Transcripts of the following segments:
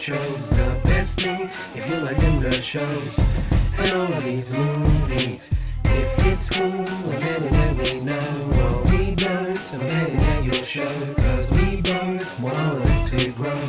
chose the best thing if you like them good shows and all of these movies. If it's cool, I'm betting that we know what we don't. I'm betting that you'll show, cause we both want all of this to grow.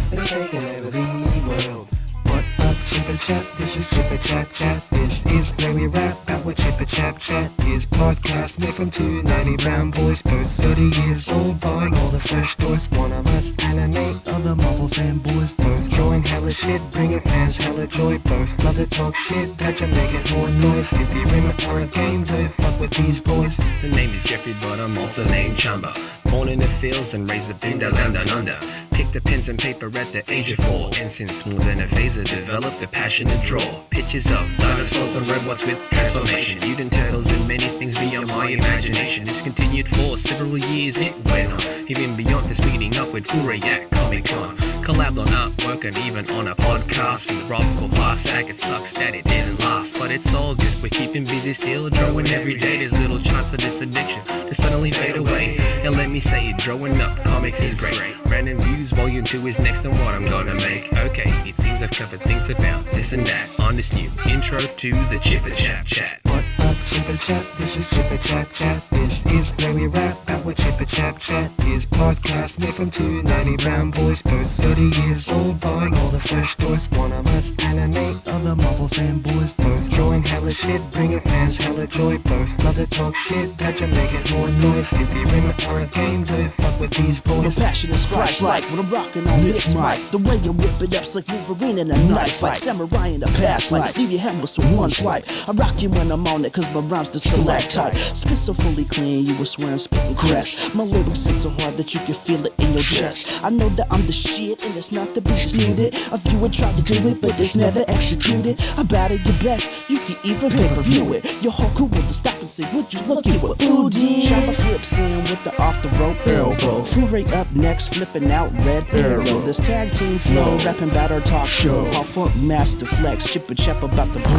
They're taking over the world. What up, Chipper Chat? This is Chipper Chat. This is where we rap about what Chipper Chat is. Podcast made from two nerdy brown boys, both 30 years old, buying all the fresh toys. One of us anime, other Marvel fanboys, both drawing hella shit, bringing fans hella joy. Both love to talk shit, that you make it more noise. If you're in a horror game, don't fuck with these boys. The name is Jeffrey, but I'm also named Chamba. Born in the fields and raised up in the land down under. Picked up pens and paper at the age of 4, and since smooth and a phaser developed a passion to draw pictures of dinosaurs and robots with transformation, mutant turtles and many things beyond my imagination. This continued for several years, it went on, even beyond for speeding up with FooRay at Comic-Con. Collabed on artwork and even on a podcast with Rob Kovasak. It sucks that it didn't last, but it's all good. We're keeping busy still, drawing every day. There's little chance of this addiction to suddenly fade away. And let me say it, drawing up comics is great. Random Views Volume 2 is next on what I'm gonna make. Okay, it seems I've covered things about this and that on this new intro to the Chipper Chat. What up, Chipper Chat? This is Chipper Chat. This is where we rap about what Chipper Chat is. Podcast made from two nerdy brown boys, both 30 years old, buying all the fresh toys. One of us anime, other Marvel fanboys, both drawing hella shit, bringing fans hella joy. Both love to talk shit, that you make it more noise. If you're in a horror game, don't fuck with these boys. My passion is Christ-like when I'm rocking on this mic. The way you whip it up's like Wolverine in a knife fight. Samurai in the past life, leave your helmets with one swipe. I rock you when I'm on it, cause my rhymes the stalactite. Spit so fully clean, you would swear I'm spitting crest. My lyrics hit so hard that you can feel it in your chest. I know that I'm the shit, and it's not to be disputed. A few would try to do it, but it's never executed. I battle your best, you can even pay-per-view it. Your whole crew will stop and say, would you look at what food did? Chamba flips in with the off-the-rope elbow. FooRay up next, flipping out red arrow. This tag team flow, rapping about our talk show. Our funk master flex, Chipper Chap about the bro.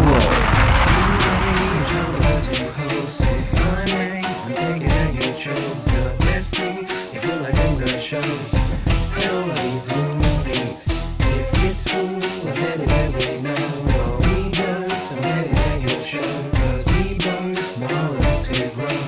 I'm thinking that you chose the best thing if you like them good shows and all of these movies. If it's cool, I'm betting that we know what we don't. I'm betting that you'll show, cause we both want all of this to grow.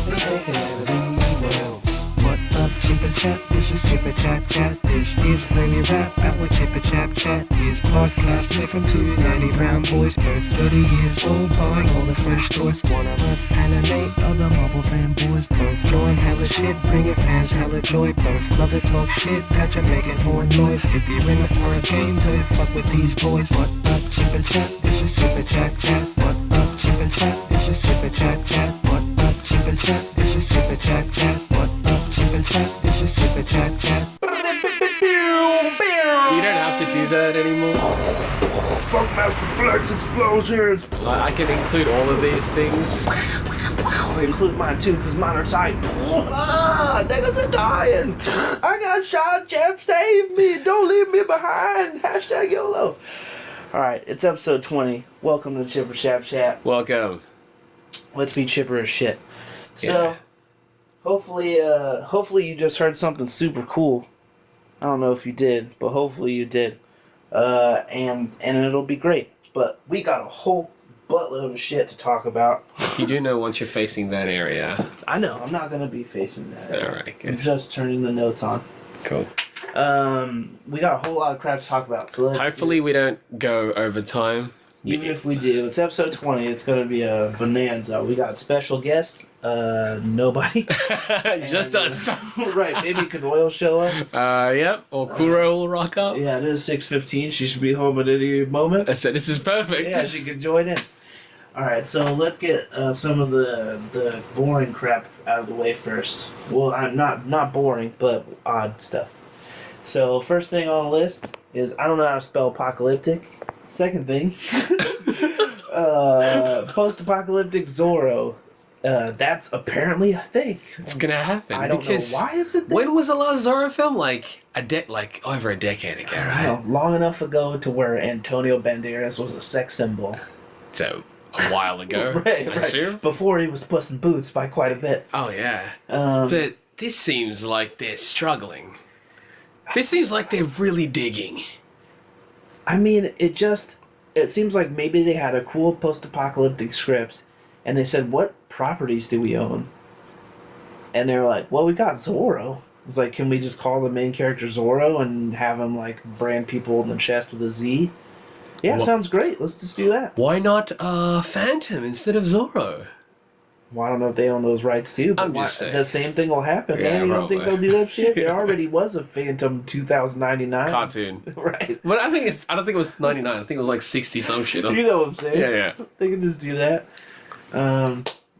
We're taking over the world. What up, Chipper Chat? This is Chipper Chat. This is where we rap about what Chipper Chat is. Podcast made from two nerdy brown boys, both 30 years old, buying all the fresh toys. One of us anime, other Marvel fanboys, both drawing hella shit, bringing fans hella joy. Both love to talk shit, that you make it more noise. If you're in a horror game, don't fuck with these boys. What up, Chipper Chat? This is Chipper Chat. What up, Chipper Chat? This is Chipper Chat. What up, Chipper Chat? This is Chipper Chat. What up, Chipper Chat? This is Chipper Chat. You don't have to do that anymore. Funkmaster Flex explosions! I can include all of these things. Include mine too, cause mine are tight. Niggas are dying. I got shot, Chap, save me. Don't leave me behind. Hashtag YOLO. Alright, it's episode 20. Welcome to Chipper Chat. Welcome. Let's be chipper as shit. So, hopefully you just heard something super cool. I don't know if you did, but hopefully you did. And it'll be great. But we got a whole buttload of shit to talk about. You do know once you're facing that area. I know, I'm not gonna be facing that. Alright, good. I'm just turning the notes on. Cool. We got a whole lot of crap to talk about. So Hopefully we don't go over time. Even if we do, it's episode 20. It's gonna be a bonanza. We got special guest, nobody. Just us. Right, maybe Kanoy will show up. Yep. Or Kuro will rock up. Yeah, it is 6:15. She should be home at any moment. I said this is perfect. Yeah, she can join in. Alright, so let's get some of the boring crap out of the way first. Well, not boring, but odd stuff. So, first thing on the list is I don't know how to spell apocalyptic. Second thing, post-apocalyptic Zorro. That's apparently a thing. It's gonna happen. I don't know why it's a thing. When was the last Zorro film? Like over a decade ago, right? Long enough ago to where Antonio Banderas was a sex symbol. So a while ago, right. assume? Before he was Puss in Boots by quite a bit. Oh yeah. But this seems like they're struggling. This seems like they're really digging. I mean, it seems like maybe they had a cool post-apocalyptic script, and they said, what properties do we own? And they were like, well, we got Zorro. It's like, can we just call the main character Zorro and have him, like, brand people in the chest with a Z? Yeah, sounds great. Let's just do that. Why not Phantom instead of Zorro? Well, I don't know if they own those rights, too. But I'm just saying. the same thing will happen, Yeah, man. You don't think they'll probably. do that shit? There already was a Phantom 2099. Cartoon. Right. But I don't think it was 99. I think it was like 60 some shit. You know what I'm saying? Yeah. They can just do that.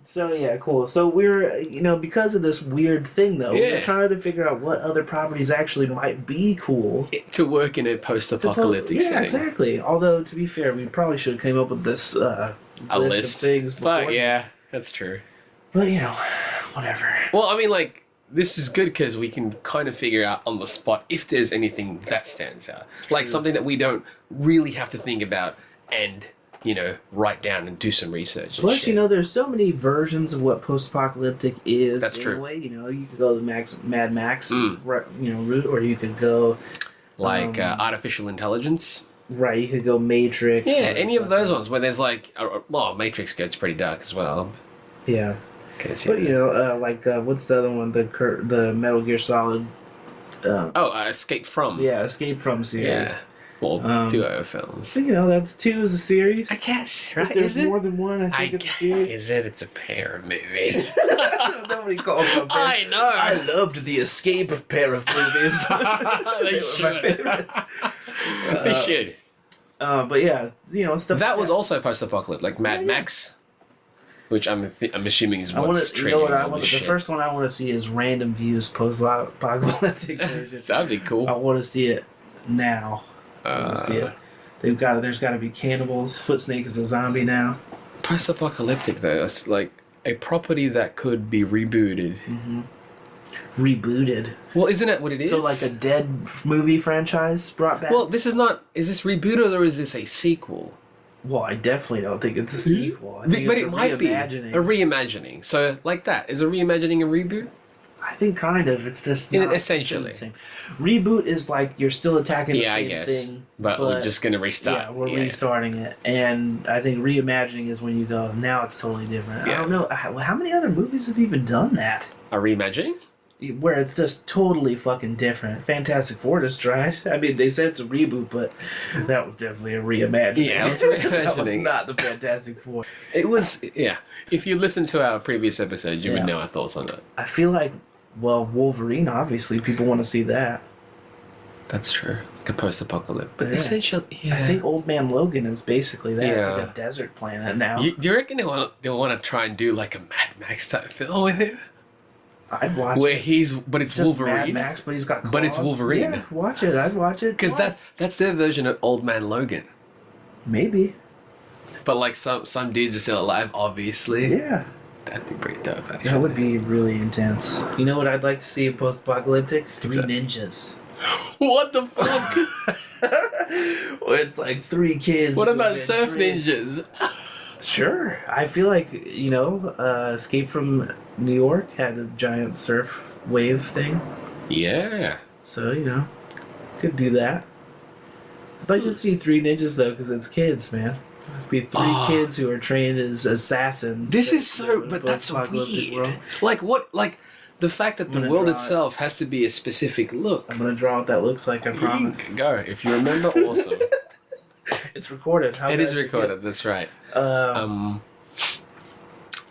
So yeah, cool. So we're, because of this weird thing though, we're Yeah. trying to figure out what other properties actually might be cool. To work in a post-apocalyptic Yeah, setting. exactly. Although to be fair, we probably should have came up with this A list of things before. But yeah, that's true. But whatever. Well, I mean, like, this is good because we can kind of figure out on the spot if there's anything that stands out. Like something that we don't really have to think about and, write down and do some research. Plus, shit. there's so many versions of what post-apocalyptic is. That's true. Anyway, you could go the Mad Max, Mm. route, or you could go Like artificial intelligence. right. You could go Matrix. Yeah, or any of fucking- those ones where there's like, Matrix gets pretty dark as well. Yeah. 'Cause, But what's the other one? The Metal Gear Solid. Escape from. Yeah, Escape from series. Yeah. Well, 2 films. So that's 2 is a series. I guess, If right? there's Is it? more than one, I think it's a series. Is it? It's a pair of movies. Nobody calls them. I know. I loved the Escape pair of movies. They were my should. favorites. They should. But yeah, stuff. That like was also post-apocalyptic, like Mad Max, which I'm assuming is I want what's to. triggering all The this shit. first one I want to see is Random Views post-apocalyptic version. That'd be cool. I want to see it now. I want to see it. There's got to be cannibals. Footsnake is a zombie now. Post-apocalyptic though, it's like a property that could be rebooted. Rebooted. Well, isn't that what it is? So like a dead movie franchise brought back? Well, this is not. Is this rebooted or is this a sequel? Well, I definitely don't think it's a sequel. I think But it's it a might be a reimagining. reimagining. So like that is a reimagining a reboot. I think kind of. It's just In- not essentially. the same. Reboot is like you're still attacking the Yeah, I same guess. thing, But we're just gonna restart. Yeah, we're restarting it. And I think reimagining is when you go, now it's totally different. I Yeah. don't know. How many other movies have even done that? A reimagining? Where it's just totally fucking different. Fantastic Four just tried. I mean, they said it's a reboot, but that was definitely a reimagining. Yeah, it was That was reimagining. not the Fantastic Four. It was. Yeah. If you listen to our previous episode, you Yeah. would know our thoughts on that. I feel like, Wolverine, obviously, people want to see that. That's true. Like a post-apocalyptic, but Yeah. essentially, yeah. I think Old Man Logan is basically that. It's Yeah. like a desert planet now. Do you reckon they'll want to try and do like a Mad Max type film with him, I'd watch where it. but it's Just Wolverine, Mad Max, but he's got claws. But it's Wolverine. Yeah, watch it. I'd watch it. because that's their version of Old Man Logan. Maybe. But like some dudes are still alive, obviously. Yeah. That'd be pretty dope. Actually. That would be really intense. You know what I'd like to see post-apocalyptic? Three that? ninjas. What the fuck? Where it's like 3 kids. What who about have been surf trained. ninjas? Sure. I feel like, Escape from New York had a giant surf wave thing. Yeah. So, could do that. I'd like to see 3 ninjas, though, because it's kids, man. It'd be 3 kids who are trained as assassins. This is that so, live in a but that's post-apocalyptic weird. world. Like what? Like the fact that the gonna world draw it. itself has to be a specific look. I'm going to draw what that looks like, I promise. Go if you remember. Awesome. It's recorded. How It did is I forget? recorded. That's right.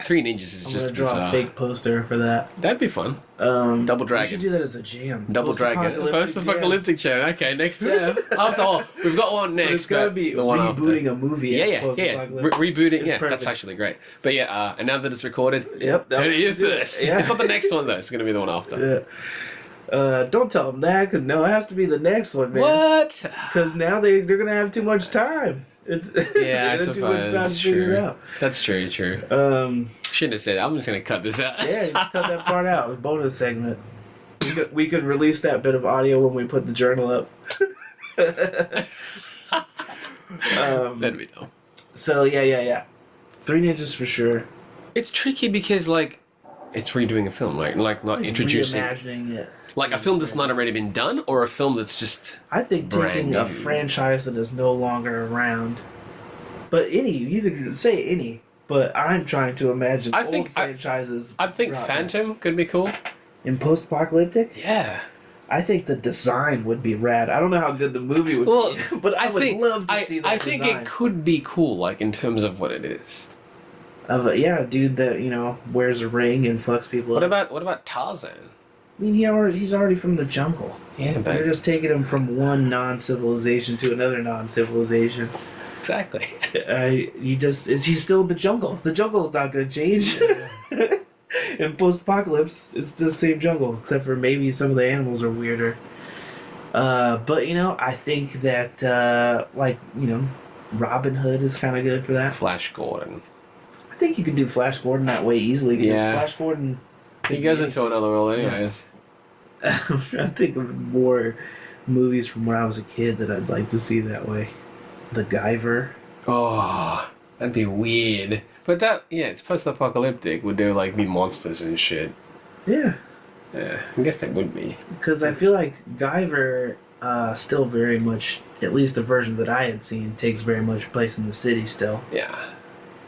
3 Ninjas is I'm just going to draw bizarre. a fake poster for that. That'd be fun. We Double should Dragon. do that as a jam. Double Dragon. Post-apocalyptic jam. Okay, next jam. After all, we've got one But next. it's gotta but be the one rebooting after. a movie. Yeah, as yeah. post-apocalyptic. Rebooting. It's Yeah, perfect. that's actually great. But yeah, and now that it's recorded, Yep. heard it here first. Yeah. It's not the next one though. It's gonna be the one after. Yeah. Don't tell them that, because no, it has to be the next one, man. What? Because now they're going to have too much time. It's, Yeah, I they have too much time suppose. to figure it True. out. That's true. True. Shouldn't have said that. I'm just gonna cut this out. Yeah, just cut that part out. It's a bonus segment. We could release that bit of audio when we put the journal up. Let me know. So, yeah. 3 ninjas for sure. It's tricky because like it's redoing a film, like not introducing, reimagining it. like a film that's not already been done, or a film that's just. I think brand taking a new. franchise that is no longer around, but you could say any, but I'm trying to imagine old franchises. I think brought back. Phantom could be cool. In post-apocalyptic, Yeah. I think the design would be rad. I don't know how good the movie would be, but I would love to see that I think design. it could be cool, like in terms of what it is. Of a dude that wears a ring and fucks people. What up. about Tarzan? I mean, he's already from the jungle. Yeah, but They're just taking him from one non-civilization to another non-civilization. exactly. He's still in the jungle. The jungle is not going to change. In post-apocalypse, it's the same jungle, except for maybe some of the animals are weirder. But I think that Robin Hood is kind of good for that. Flash Gordon. I think you could do Flash Gordon that way easily. Because Yeah. Flash Gordon. He goes into another world, anyways. I'm trying to think of more movies from when I was a kid that I'd like to see that way. The Guyver. Oh, that'd be weird. But it's post-apocalyptic. Would there be monsters and shit? Yeah. Yeah, I guess that would be. Because I feel like Guyver still very much, at least the version that I had seen, takes very much place in the city still. Yeah.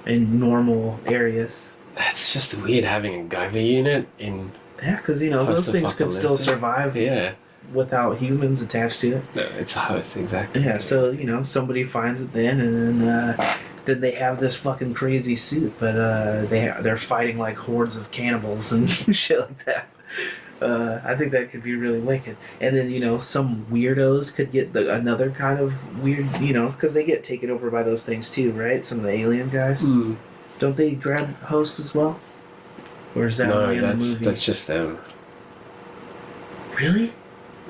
In normal areas. That's just weird having a Guyver unit in. Yeah, because those things could still survive Yeah. without humans attached to it. No, it's a host, exactly. Yeah, so somebody finds it then, and then they have this fucking crazy suit, but they're fighting like hordes of cannibals and shit like that. I think that could be really wicked. And then some weirdos could get another kind of weird, because they get taken over by those things too, right? Some of the alien guys. Mm. Don't they grab hosts as well? Or is that only in the movie? that's just them. Really?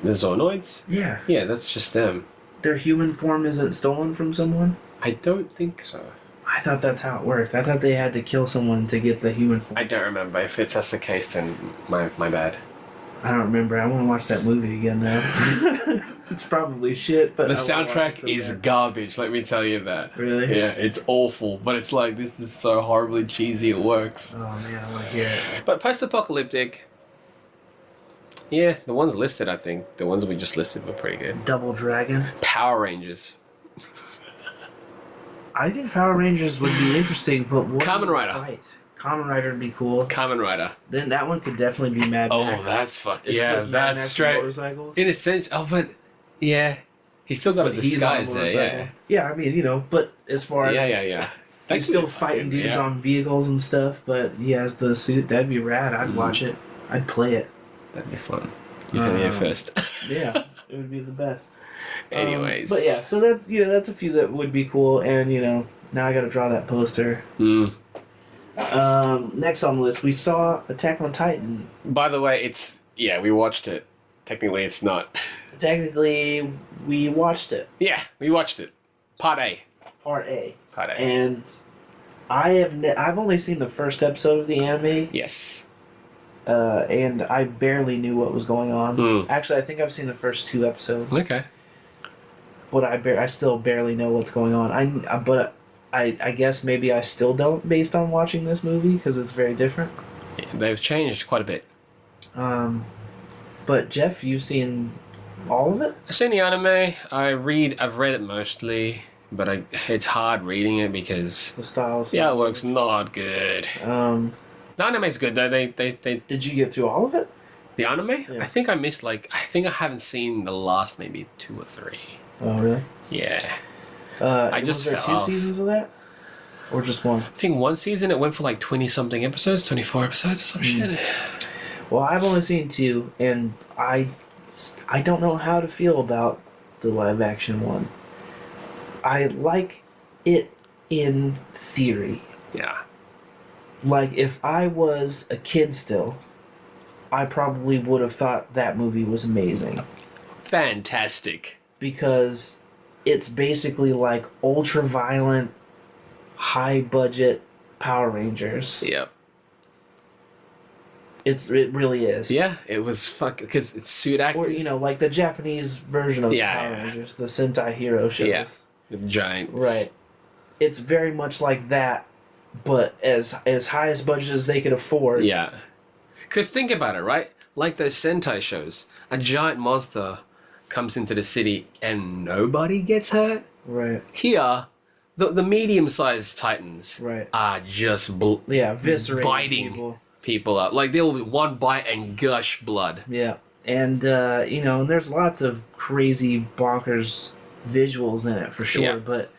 The Zornoids? Yeah. Yeah, that's just them. Their human form isn't stolen from someone? I don't think so. I thought that's how it worked. I thought they had to kill someone to get the human form. I don't remember. If that's the case, then my bad. I don't remember. I want to watch that movie again though. It's probably shit, but The I wanna watch soundtrack it so is bad. garbage, let me tell you that. Really? Yeah, it's awful, but it's this is so horribly cheesy, it works. Oh man, I want to hear it. But post-apocalyptic, yeah, the ones listed, I think, the ones we just listed were pretty good. Double Dragon. Power Rangers. I think Power Rangers would be interesting, but what Kamen do you Rider. fight? Kamen Rider would be cool. Kamen Rider. Then that one could definitely be Mad Max. Oh, that's fucking... It's Yeah, just Mad that's Max straight. motorcycles. In a sense... Oh, but... Yeah. He's still got a But he's on a disguise there, motorcycle. yeah. Yeah, I mean, but as far as Yeah. he's still fighting dudes on vehicles and stuff, but he has the suit. That'd be rad. I'd watch it. I'd play it. That'd be fun. You heard it here first. Yeah, it would be the best. Anyways. But yeah, so that's a few that would be cool, and now I got to draw that poster. Mm. Next on the list, we saw Attack on Titan. By the way, we watched it. Technically, it's not. Technically, we watched it, Yeah, we watched it. Part A. Part A, Part A. and I've only seen the first episode of the anime. Yes. And I barely knew what was going on. Mm. Actually, I think I've seen the first 2 episodes. Okay. But I still barely know what's going on. I guess maybe I still don't based on watching this movie because it's very different. Yeah, they've changed quite a bit. But Jeff, you've seen all of it? I've seen the anime. I've read it mostly, but it's hard reading it because The styles. the artwork's not good. The anime's good though. They Did you get through all of it? the anime. Yeah. I think I missed I haven't seen the last maybe 2 or 3. Oh, really? Yeah. I just was there fell 2 off. seasons of that, or just one? I think one season it went for 20 something episodes, 24 episodes or some shit. Well, I've only seen 2, and I don't know how to feel about the live action one. I like it in theory. Yeah. Like, if I was a kid still, I probably would have thought that movie was amazing. Fantastic. Because it's basically like ultra-violent, high-budget Power Rangers. Yep. It really is. Yeah, it was because it's suit actors. Or, like the Japanese version of the Power Rangers, the Sentai Hero shows. Yeah. With giants. Right. It's very much like that, but as highest budget as they could afford. Yeah. Because think about it, right? Like those Sentai shows, a giant monster comes into the city and nobody gets hurt. Right. Here, the medium-sized titans Right. are just Viscerating biting people up. Like they'll one bite and gush blood. Yeah. And, there's lots of crazy, bonkers visuals in it for sure. Yeah. But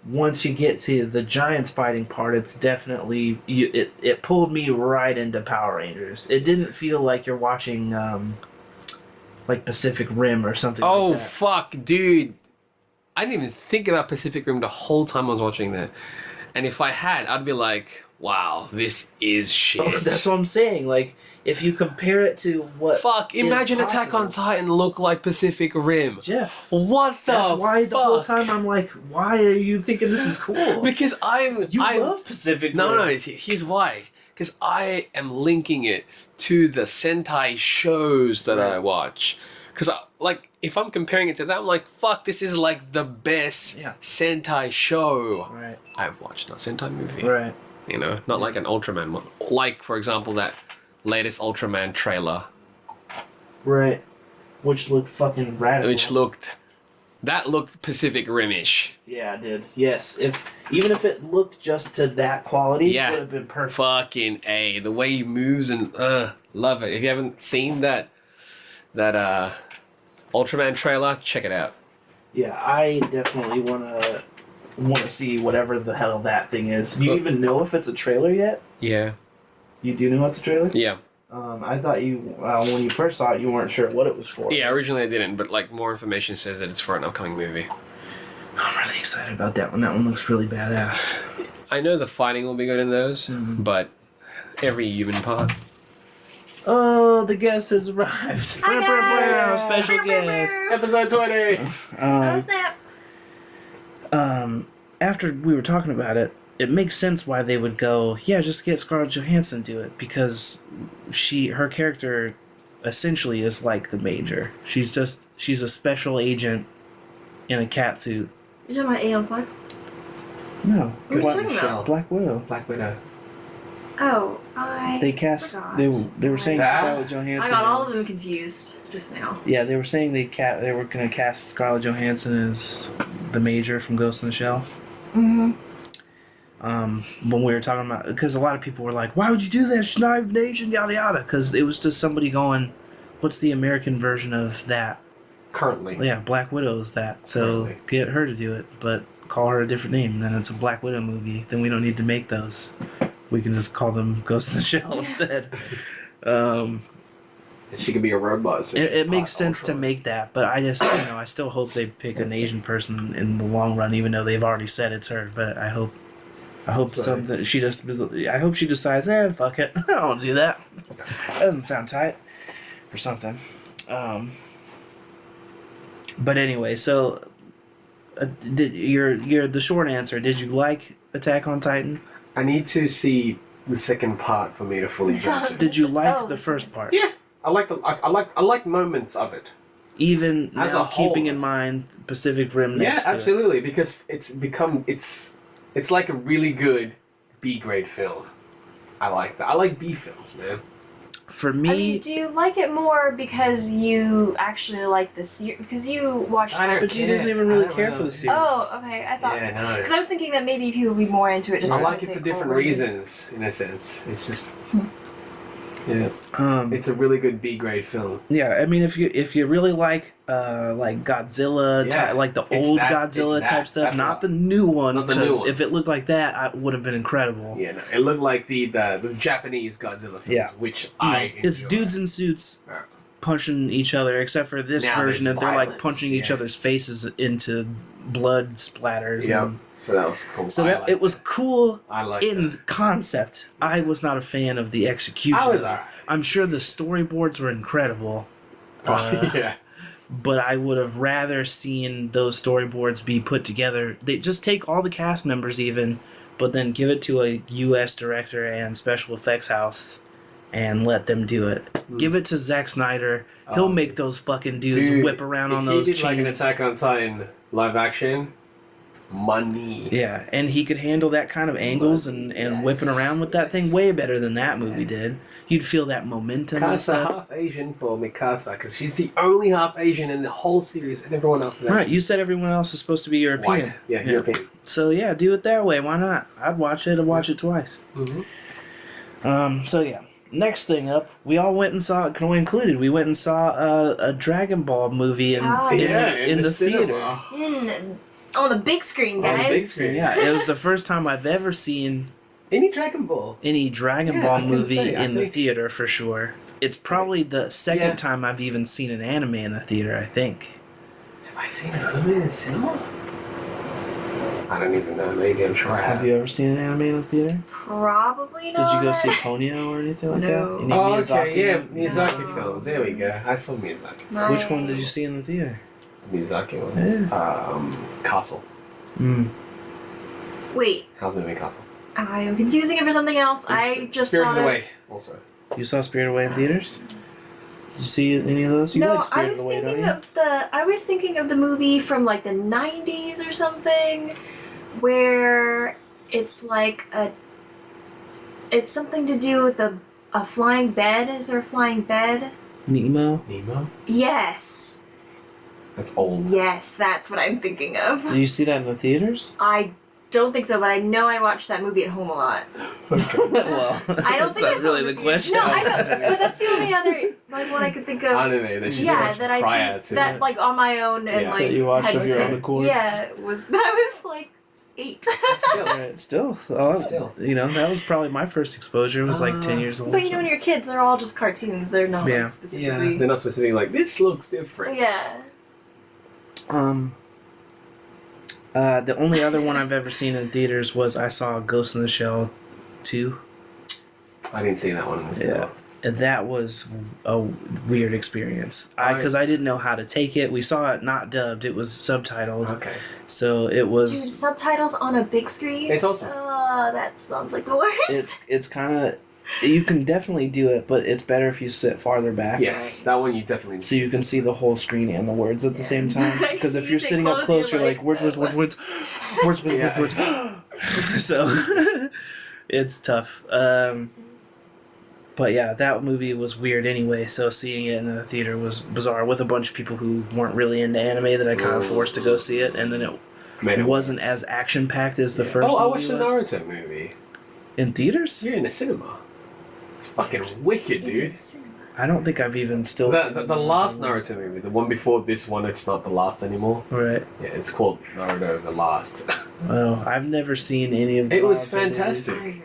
once you get to the giants fighting part, it's definitely... It pulled me right into Power Rangers. It didn't feel like you're watching, like Pacific Rim or something like that. Fuck, dude. I didn't even think about Pacific Rim the whole time I was watching that. And if I had, I'd be like, wow, this is shit. Oh, that's what I'm saying. Like, if you compare it to what... Fuck, imagine is Attack on possible. Titan look like Pacific Rim. Jeff. What the That's why the whole fuck? time I'm like, why are you thinking this is cool? Because You love Pacific No, Rim. no, here's why. Because I am linking it to the Sentai shows that I watch. Because, if I'm comparing it to that, I'm like, fuck, this is like the best Sentai show Right. I've watched. Not Sentai movie. Right. You know, not like an Ultraman one. Like, for example, that latest Ultraman trailer. Right. Which looked fucking radical. That looked Pacific Rim-ish. Yeah, it did. Yes. Even if it looked just to that quality, it would have been perfect. Fucking A. The way he moves and love it. If you haven't seen that Ultraman trailer, check it out. Yeah, I definitely want to see whatever the hell that thing is. Do you even know if it's a trailer yet? Yeah. You do know it's a trailer? Yeah. I thought when you first saw it, you weren't sure what it was for. Yeah, originally I didn't, but more information says that it's for an upcoming movie. I'm really excited about that one. That one looks really badass. I know the fighting will be good in those, but every human part. Oh, the guest has arrived. Hi, guys. Special guest. Episode 20! Oh, snap. After we were talking about it, it makes sense why they would go, yeah, just get Scarlett Johansson to do it, because her character essentially is like the Major. She's a special agent in a cat suit. You're talking about Aeon Flux? No, What are you talking about? Black Widow. Black Widow. Oh, They cast. forgot. They were saying That? Scarlett Johansson. I got all of them confused just now. Yeah, they were saying they were gonna cast Scarlett Johansson as the Major from Ghost in the Shell. Mm-hmm. When we were talking about, because a lot of people were like, "Why would you do that? She's not even Asian, yada yada." Because it was just somebody going, "What's the American version of that?" Currently. Yeah, Black Widow's that. So Currently. get her to do it, but call her a different name. Then it's a Black Widow movie. Then we don't need to make those. We can just call them Ghost in the Shell instead. She could be a robot. So It makes sense to make that, but I just, I still hope they pick an Asian person in the long run, even though they've already said it's her. But I hope something she just. I hope she decides, fuck it, I don't want to do that. That doesn't sound tight, or something. But anyway, so you're the short answer. Did you like Attack on Titan? I need to see the second part for me to fully judge it. Did you like Oh, the first part? Yeah, I like moments of it. Even As now, a whole. keeping in mind Pacific Rim next Yeah, to it. absolutely, because it's like a really good B grade film. I like that. I like B films, man. For I me, mean, do you like it more because you actually like the series? Because you watched. I don't but she doesn't even really care for the series. Oh, okay. I thought. Yeah, no. Because I was thinking that maybe people would be more into it just. I because like it they for different already- reasons, in a sense. It's just, yeah, Um, it's a really good B grade film. yeah, I mean, if you really like Godzilla, Yeah, like the it's old that- Godzilla it's type that. stuff, That's not what- the new one. not the new 'cause one. If it looked like that, it would have been incredible. Yeah, no, it looked like the Japanese Godzilla films, Yeah. which You know, I it's enjoy. dudes in suits Yeah. punching each other, except for this Now version there's that they're like violence, punching each yeah. other's faces into blood splatters. Yeah, and- so that was cool. So I that liked it was cool I like in concept. I was not a fan of the execution. I was of it. alright. I'm sure the storyboards were incredible. yeah. But I would have rather seen those storyboards be put together. They just take all the cast members even, but then give it to a U.S. director and special effects house and let them do it. Give it to Zack Snyder. He'll make those fucking dudes whip around on those If he did like an chains. Attack on Titan live action, Money. Yeah, and he could handle that kind of angles and whipping around with that thing way better than that movie did. You'd feel that momentum and Casa stuff. half Asian for Mikasa because she's the only half Asian in the whole series, and everyone else is Right, you said everyone else is supposed to be European. white. Yeah, European. So yeah, do it that way. Why not? I'd watch it. I'd watch it twice. So yeah. Next thing up, we all went and saw, Chloe included, we went and saw a Dragon Ball movie in the theater. On the big screen, guys. On the big screen. Yeah, it was the first time I've ever seen Any Dragon Ball. any Dragon Yeah, Ball I can movie say, I in the think- theater for sure. It's probably the second Yeah. time I've even seen an anime in the theater, I think. Have I seen an anime in the cinema? I don't even know. Maybe I'm sure I have. Have you ever seen an anime in the theater? Probably Did not. you go see Ponyo or anything like No. that? Any Oh, Miyazaki? okay, yeah, Miyazaki No. films. There we go. I saw Miyazaki. Which one did you see in the theater? The Miyazaki ones. Castle. Wait, How's the movie Castle? I'm confusing it for something else. I just Spirited thought of- Away. Also. You saw Spirit Away in theaters? Did you see any of those? You No, like I Spirited was Away, don't thinking you? of I was thinking of the movie from like the 90s or something, where it's like it's something to do with a flying bed. Is there a flying bed? Nemo? Nemo? Yes. That's old. Yes, that's what I'm thinking of. Did you see that in the theaters? I don't think so, but I know I watched that movie at home a lot. Well, I don't think that's I saw really it the in theaters. question. No, I know, but that's the only other like one I could think of. Anime that she Yeah, watched that I prior think to that like on my own and Yeah. like That you watched had of your seen- own accord? Yeah, I was like 8. Still. Right, still, you know, that was probably my first exposure. It was like 10 years old. But you know, when you're kids, they're all just cartoons. They're not Yeah. like specifically. Yeah, they're not specifically like, this looks different. Yeah. The only other one I've ever seen in theaters was I saw Ghost in the Shell 2. I didn't see that one in the cinema. And that was a weird experience. Because I didn't know how to take it. We saw it not dubbed, it was subtitled. Okay. So it was. Dude, subtitles on a big screen? It's awesome. That sounds like the worst. It's kind of. You can definitely do it, but it's better if you sit farther back. Yes, that one you definitely So you can see the whole screen and the words at the same time. Because if You you're sit sitting up close, close, you're you're like, like, words. Yeah. So it's tough. But yeah, that movie was weird anyway. So seeing it in the theater was bizarre with a bunch of people who weren't really into anime that I kind of forced to go see it, and then it wasn't as action packed as the first. Oh, I movie watched the was. Naruto movie. In theaters. You're in the cinema. It's fucking wicked, dude. I don't think I've even still. The last Naruto movie, the one before this one, it's not the last anymore. Right. Yeah, it's called Naruto the Last. Oh, I've never seen any of. It was Naruto movies. fantastic.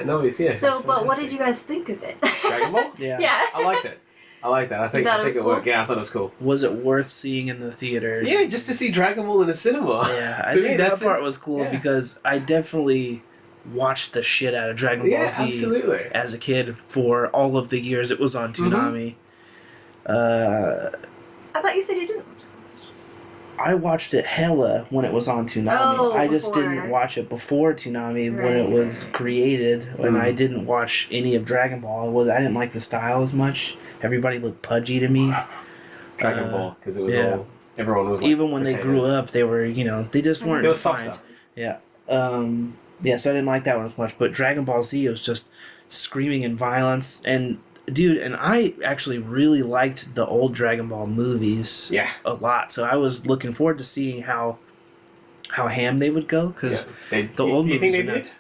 No, it's, yeah. So, it's but what fantastic. did you guys think of it? Dragon Ball? Yeah. Yeah. I liked it. I think thought it was it cool? worked. Yeah, I thought it was cool. Was it worth seeing in the theater? Yeah, just to see Dragon Ball in the cinema. Yeah, I To me, think that that's part it. was cool Yeah. because I definitely watched the shit out of Dragon Ball Yeah, Z absolutely. as a kid for all of the years it was on Toonami. I thought you said you didn't. I watched it hella when it was on Toonami. Oh, I just before. didn't watch it before Toonami when it Right, was right. created, and I didn't watch any of Dragon Ball. I didn't like the style as much. Everybody looked pudgy to me. Dragon Ball, because it was yeah. all everyone was like Even when they grew potatoes. up, they were, they just weren't They were soft defined. stuff. Yeah. Yeah, so I didn't like that one as much. But Dragon Ball Z was just screaming in violence. And, dude, I actually really liked the old Dragon Ball movies Yeah. a lot. So I was looking forward to seeing how ham they would go. Because the old you think movies they are did? nuts.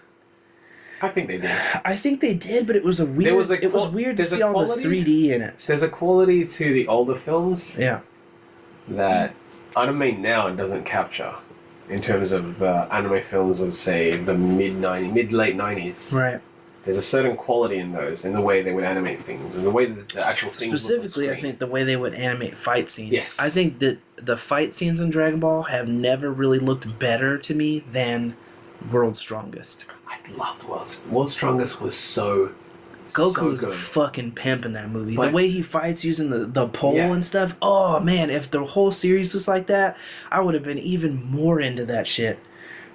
I think they did. I think they did, but it was a weird. It was weird to there's a see all the quality- 3D in it. There's a quality to the older films Yeah. that anime now doesn't capture in terms of the anime films of, say, the mid-late 90s. Right. There's a certain quality in those, in the way they would animate things, and the way that the actual things look on Specifically, I screen. think the way they would animate fight scenes. Yes. I think that the fight scenes in Dragon Ball have never really looked better to me than World's Strongest. I loved World's Strongest was so Goku is so a good. fucking pimp in that movie. But- the way he fights using the pole Yeah. and stuff. Oh, man, if the whole series was like that, I would have been even more into that shit.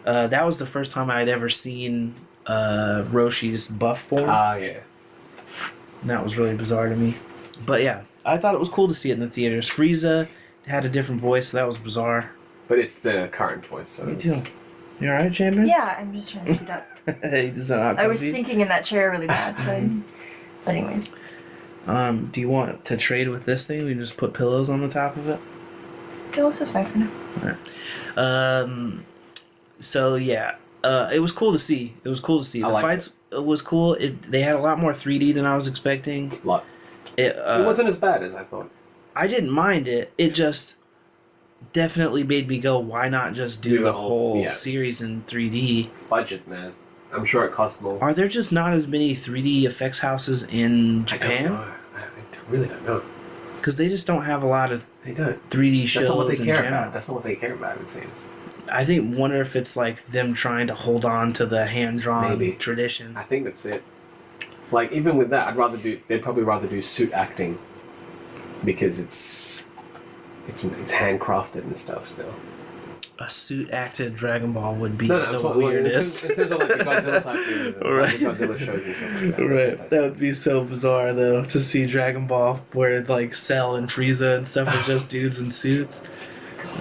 That was the first time I had ever seen Roshi's buff form. yeah. And that was really bizarre to me. But yeah, I thought it was cool to see it in the theaters. Frieza had a different voice, so that was bizarre. but it's the current voice. So Me it's- too. You alright, Champion? Yeah, I'm just trying to speed up. He does not I was sinking in that chair really bad, so. But anyways. Do you want to trade with this thing? We just put pillows on the top of it. Pillows is fine for now. So yeah, it was cool to see. The liked fights was cool. They had a lot more 3D than I was expecting. Lot. It wasn't as bad as I thought. I didn't mind it. It just definitely made me go, why not just do the whole series in 3D? Budget, man. I'm sure it cost more. Are there just not as many 3D effects houses in Japan? I don't know. I really don't know. Because they just don't have a lot of They don't. 3D shows That's not what they in care general. about. That's not what they care about, it seems. I think wonder if it's like them trying to hold on to the hand-drawn Maybe. tradition. I think that's it. Like, even with that, they'd probably rather do suit acting. Because it's handcrafted and stuff still. A suit-acted Dragon Ball would be No, the I'm talking weirdest. in terms of like the Godzilla type movies and Right. like the Godzilla shows and stuff like that. Right, that would be so bizarre though to see Dragon Ball where like Cell and Frieza and stuff are just dudes in suits.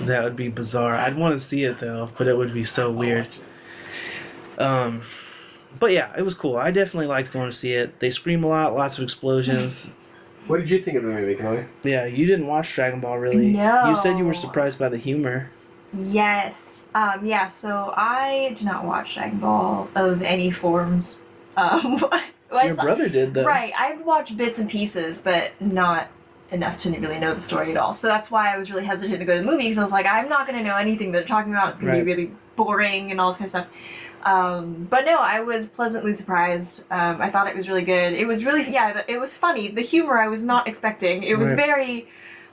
That would be bizarre. I'd want to see it though, but it would be so weird. But yeah, it was cool. I definitely liked going to see it. They scream a lot, lots of explosions. What did you think of the movie, Kanoi? Yeah, you didn't watch Dragon Ball really. No. You said you were surprised by the humor. Yes. Yeah, so I did not watch Dragon Ball of any forms. Your brother did though. Right. I've watched bits and pieces, but not enough to really know the story at all. So that's why I was really hesitant to go to the movie, because I was like, I'm not going to know anything they're talking about. It's going to be really boring and all this kind of stuff. But no, I was pleasantly surprised. I thought it was really good. It was really, it was funny. The humor I was not expecting. It was very,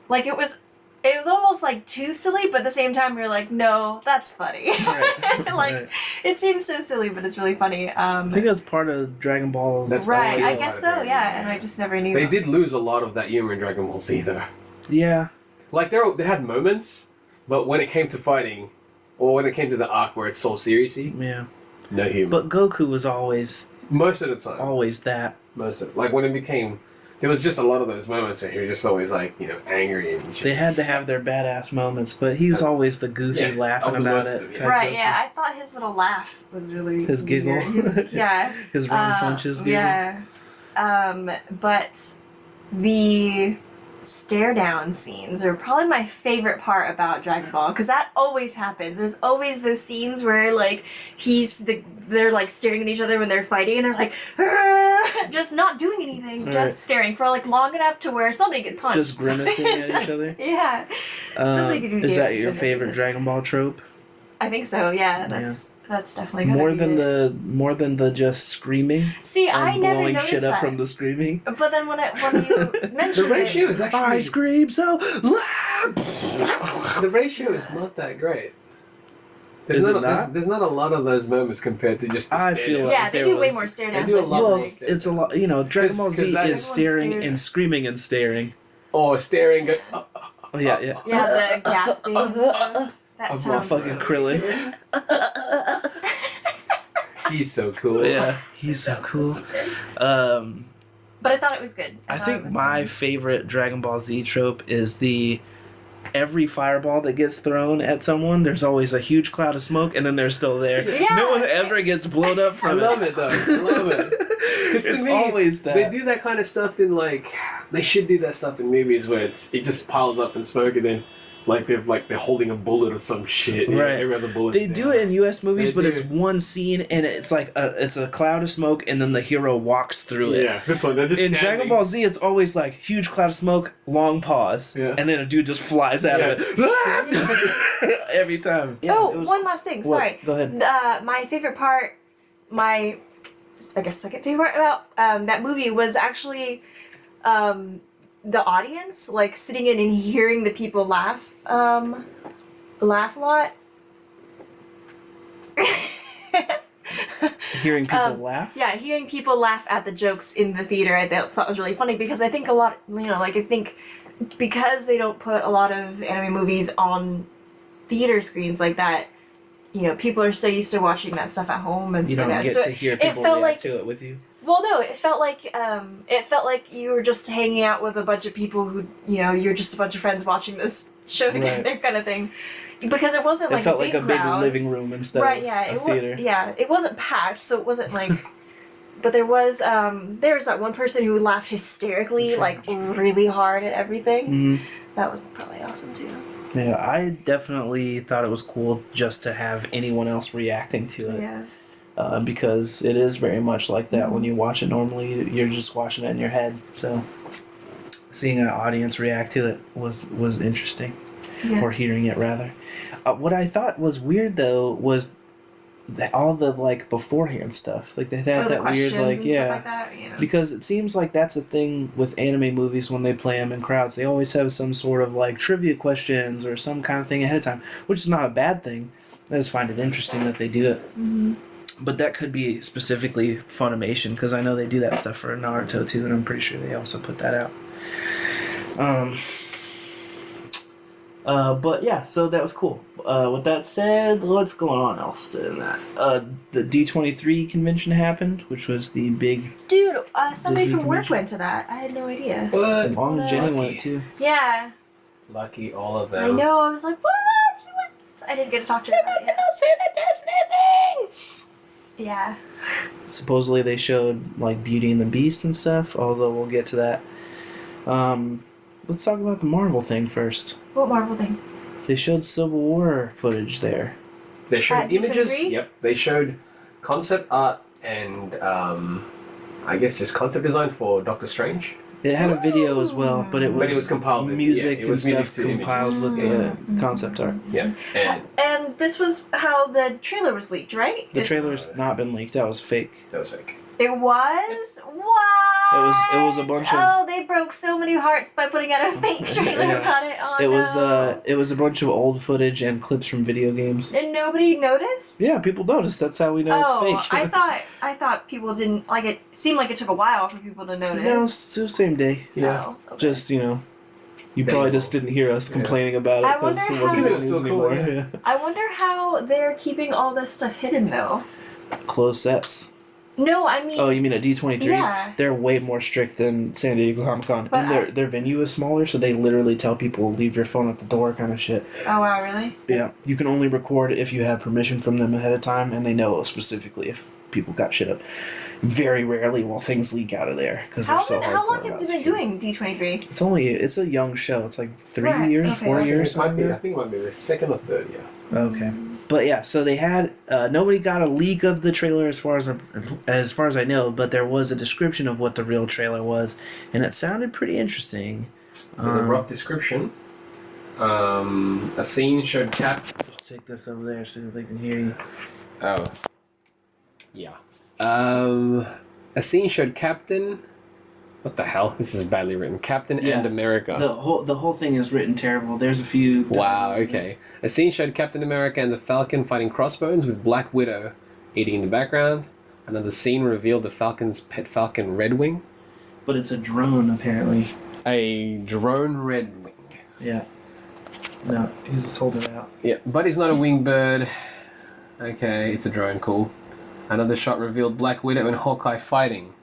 like, it was almost like too silly, but at the same time we were like, no, that's funny. Right. It seems so silly, but it's really funny. I think that's part of Dragon Ball's. That's right, I part guess of so, Dragon yeah, Ball. and I just never knew. They did lose a lot of that humor in Dragon Ball Z, though. Yeah. Like, they had moments, but when it came to fighting, or when it came to the arc where it's so serious-y, Yeah. no humor. But Goku was always Most of the time. that. Like, when it became... There was just a lot of those moments where he was just always, like, angry and shit. They had to have their badass moments, but he was always the goofy laughing of the about most it. of it, yeah. type Right, of- yeah, I thought his little laugh was really His giggle. weird. His Ron Funches giggle. Yeah. But the stare down scenes are probably my favorite part about Dragon Ball, because that always happens. There's always those scenes where like they're like staring at each other when they're fighting, and they're like just not doing anything, just staring for like long enough to where somebody could punch. Just grimacing at each other. Yeah. Somebody could Is do that it. your favorite Dragon Ball trope? I think so. Yeah, that's definitely gotta More be than it. more than the just screaming. See, I and never blowing noticed shit up that. from the screaming. But then when you mentioned The ratio it, is I actually... scream so loud. The ratio is not that great. Is it not? There's not a lot of those moments compared to just the I stare feel down. like yeah, they there do way was- more stare They downs. do a I lot feel more like. stare It's a lot, Dragon Ball Z that- is staring Everyone and stares. screaming and staring. Or staring at... Oh yeah, yeah. Yeah, the gasping and stuff. That Of sounds Fucking so Krillin. weird. He's so cool. Yeah, he's so cool. But I thought it was good. I thought it think was my fun. favorite Dragon Ball Z trope is every fireball that gets thrown at someone, there's always a huge cloud of smoke, and then they're still there. Yeah. No one ever gets blown up I from love it, though. I love it. Because to It's me, always that. they do that kind of stuff in, like... They should do that stuff in movies where it just piles up in smoke and then... they're holding a bullet or some shit. Right. Every other bullet. They do it in U.S. movies, They but do. it's one scene, and it's like it's a cloud of smoke, and then the hero walks through it. Yeah, this one, they're just In standing. Dragon Ball Z, it's always like huge cloud of smoke, long pause, Yeah. and then a dude just flies out of it every time. Yeah, Oh, it was- one last thing. What? Sorry. Go ahead. My favorite part, I guess second favorite part about that movie was actually the audience, like sitting in and hearing the people laugh a lot. Hearing people laugh. Yeah, hearing people laugh at the jokes in the theater, I thought was really funny, because I think a lot, I think because they don't put a lot of anime movies on theater screens like that, people are so used to watching that stuff at home and You stuff don't like get that. So to hear it people felt react like, to it with you. well, no, it felt like you were just hanging out with a bunch of people who, you're just a bunch of friends watching this show together kind of thing. Because it wasn't like it felt a big like a crowd. big living room instead Right, of yeah, a it theater. it wasn't packed, so it wasn't like. But there was that one person who laughed hysterically, like really hard at everything. Mhm. That was probably awesome too. Yeah, I definitely thought it was cool just to have anyone else reacting to it. Yeah. Because it is very much like that. When you watch it normally, you're just watching it in your head. So seeing an audience react to it was interesting, Yeah. or hearing it rather. What I thought was weird though was all the like beforehand stuff. Like they had Oh, the that weird questions like and yeah. stuff like that. Yeah. Because it seems like that's a thing with anime movies when they play them in crowds. They always have some sort of like trivia questions or some kind of thing ahead of time, which is not a bad thing. I just find it interesting that they do it. Mm-hmm. But that could be specifically Funimation, because I know they do that stuff for Naruto too, and I'm pretty sure they also put that out. But yeah, so that was cool. With that said, what's going on else in that? The D23 convention happened, which was the big. Dude, somebody Disney from work convention. went to that. I had no idea. But Long and Jenny went too. Yeah. lucky all of them. I know. I was like, what? She went. I didn't get to talk to her about it yet. Yeah. Supposedly they showed like Beauty and the Beast and stuff, although we'll get to that. Let's talk about the Marvel thing first. What Marvel thing? They showed Civil War footage there. They showed At images. D23? Yep. They showed concept art and I guess just concept design for Doctor Strange. It had a video as well, but it was, But it was compiled with- music yeah, it was and music stuff to compiled images. with the concept art. Yeah. And And this was how the trailer was leaked, right? The trailer's not been leaked. That was fake. that was fake. It was? What? It was a bunch of- Oh, they broke so many hearts by putting out a fake trailer Yeah. about it. Oh, It was a bunch of old footage and clips from video games. And nobody noticed? Yeah, people noticed. That's how we know Oh, it's fake. I thought people didn't like it. Seemed like it took a while for people to notice. No, it's the same day. Yeah. Oh, okay. Just, you Day probably four. just didn't hear us Yeah. complaining about I it because wonder it wasn't how- in It the was news still cool, anymore. yeah. I wonder how they're keeping all this stuff hidden though. Closed sets. No, I mean. Oh, you mean at D23? Yeah. They're way more strict than San Diego Comic Con. But And their venue is smaller, so they literally tell people leave your phone at the door kind of shit. Oh wow, really? Yeah. You can only record if you have permission from them ahead of time, and they know specifically if people got shit up. Very rarely will things leak out of there because they're so How long hardcore have about you been security. doing D23? It's a young show. It's like 3 Right, years, okay, 4 that's years. It might be, I something. think it might be the second or third year. Okay, but yeah, so they had nobody got a leak of the trailer as far as I know, but there was a description of what the real trailer was, and it sounded pretty interesting. There's a rough description. A scene showed Chap. Just take this over there so they can hear you. Oh. Yeah. A scene showed Captain. What the hell? This is badly written. Captain Yeah. and America. The whole thing is written terrible. There's a few. Wow, okay. A scene showed Captain America and the Falcon fighting Crossbones with Black Widow eating in the background. Another scene revealed the Falcon's pet falcon Redwing. But it's a drone apparently. A drone Redwing. Yeah. No, he's just holding it out. Yeah, but he's not a winged bird. Okay, it's a drone, cool. Another shot revealed Black Widow and Hawkeye fighting.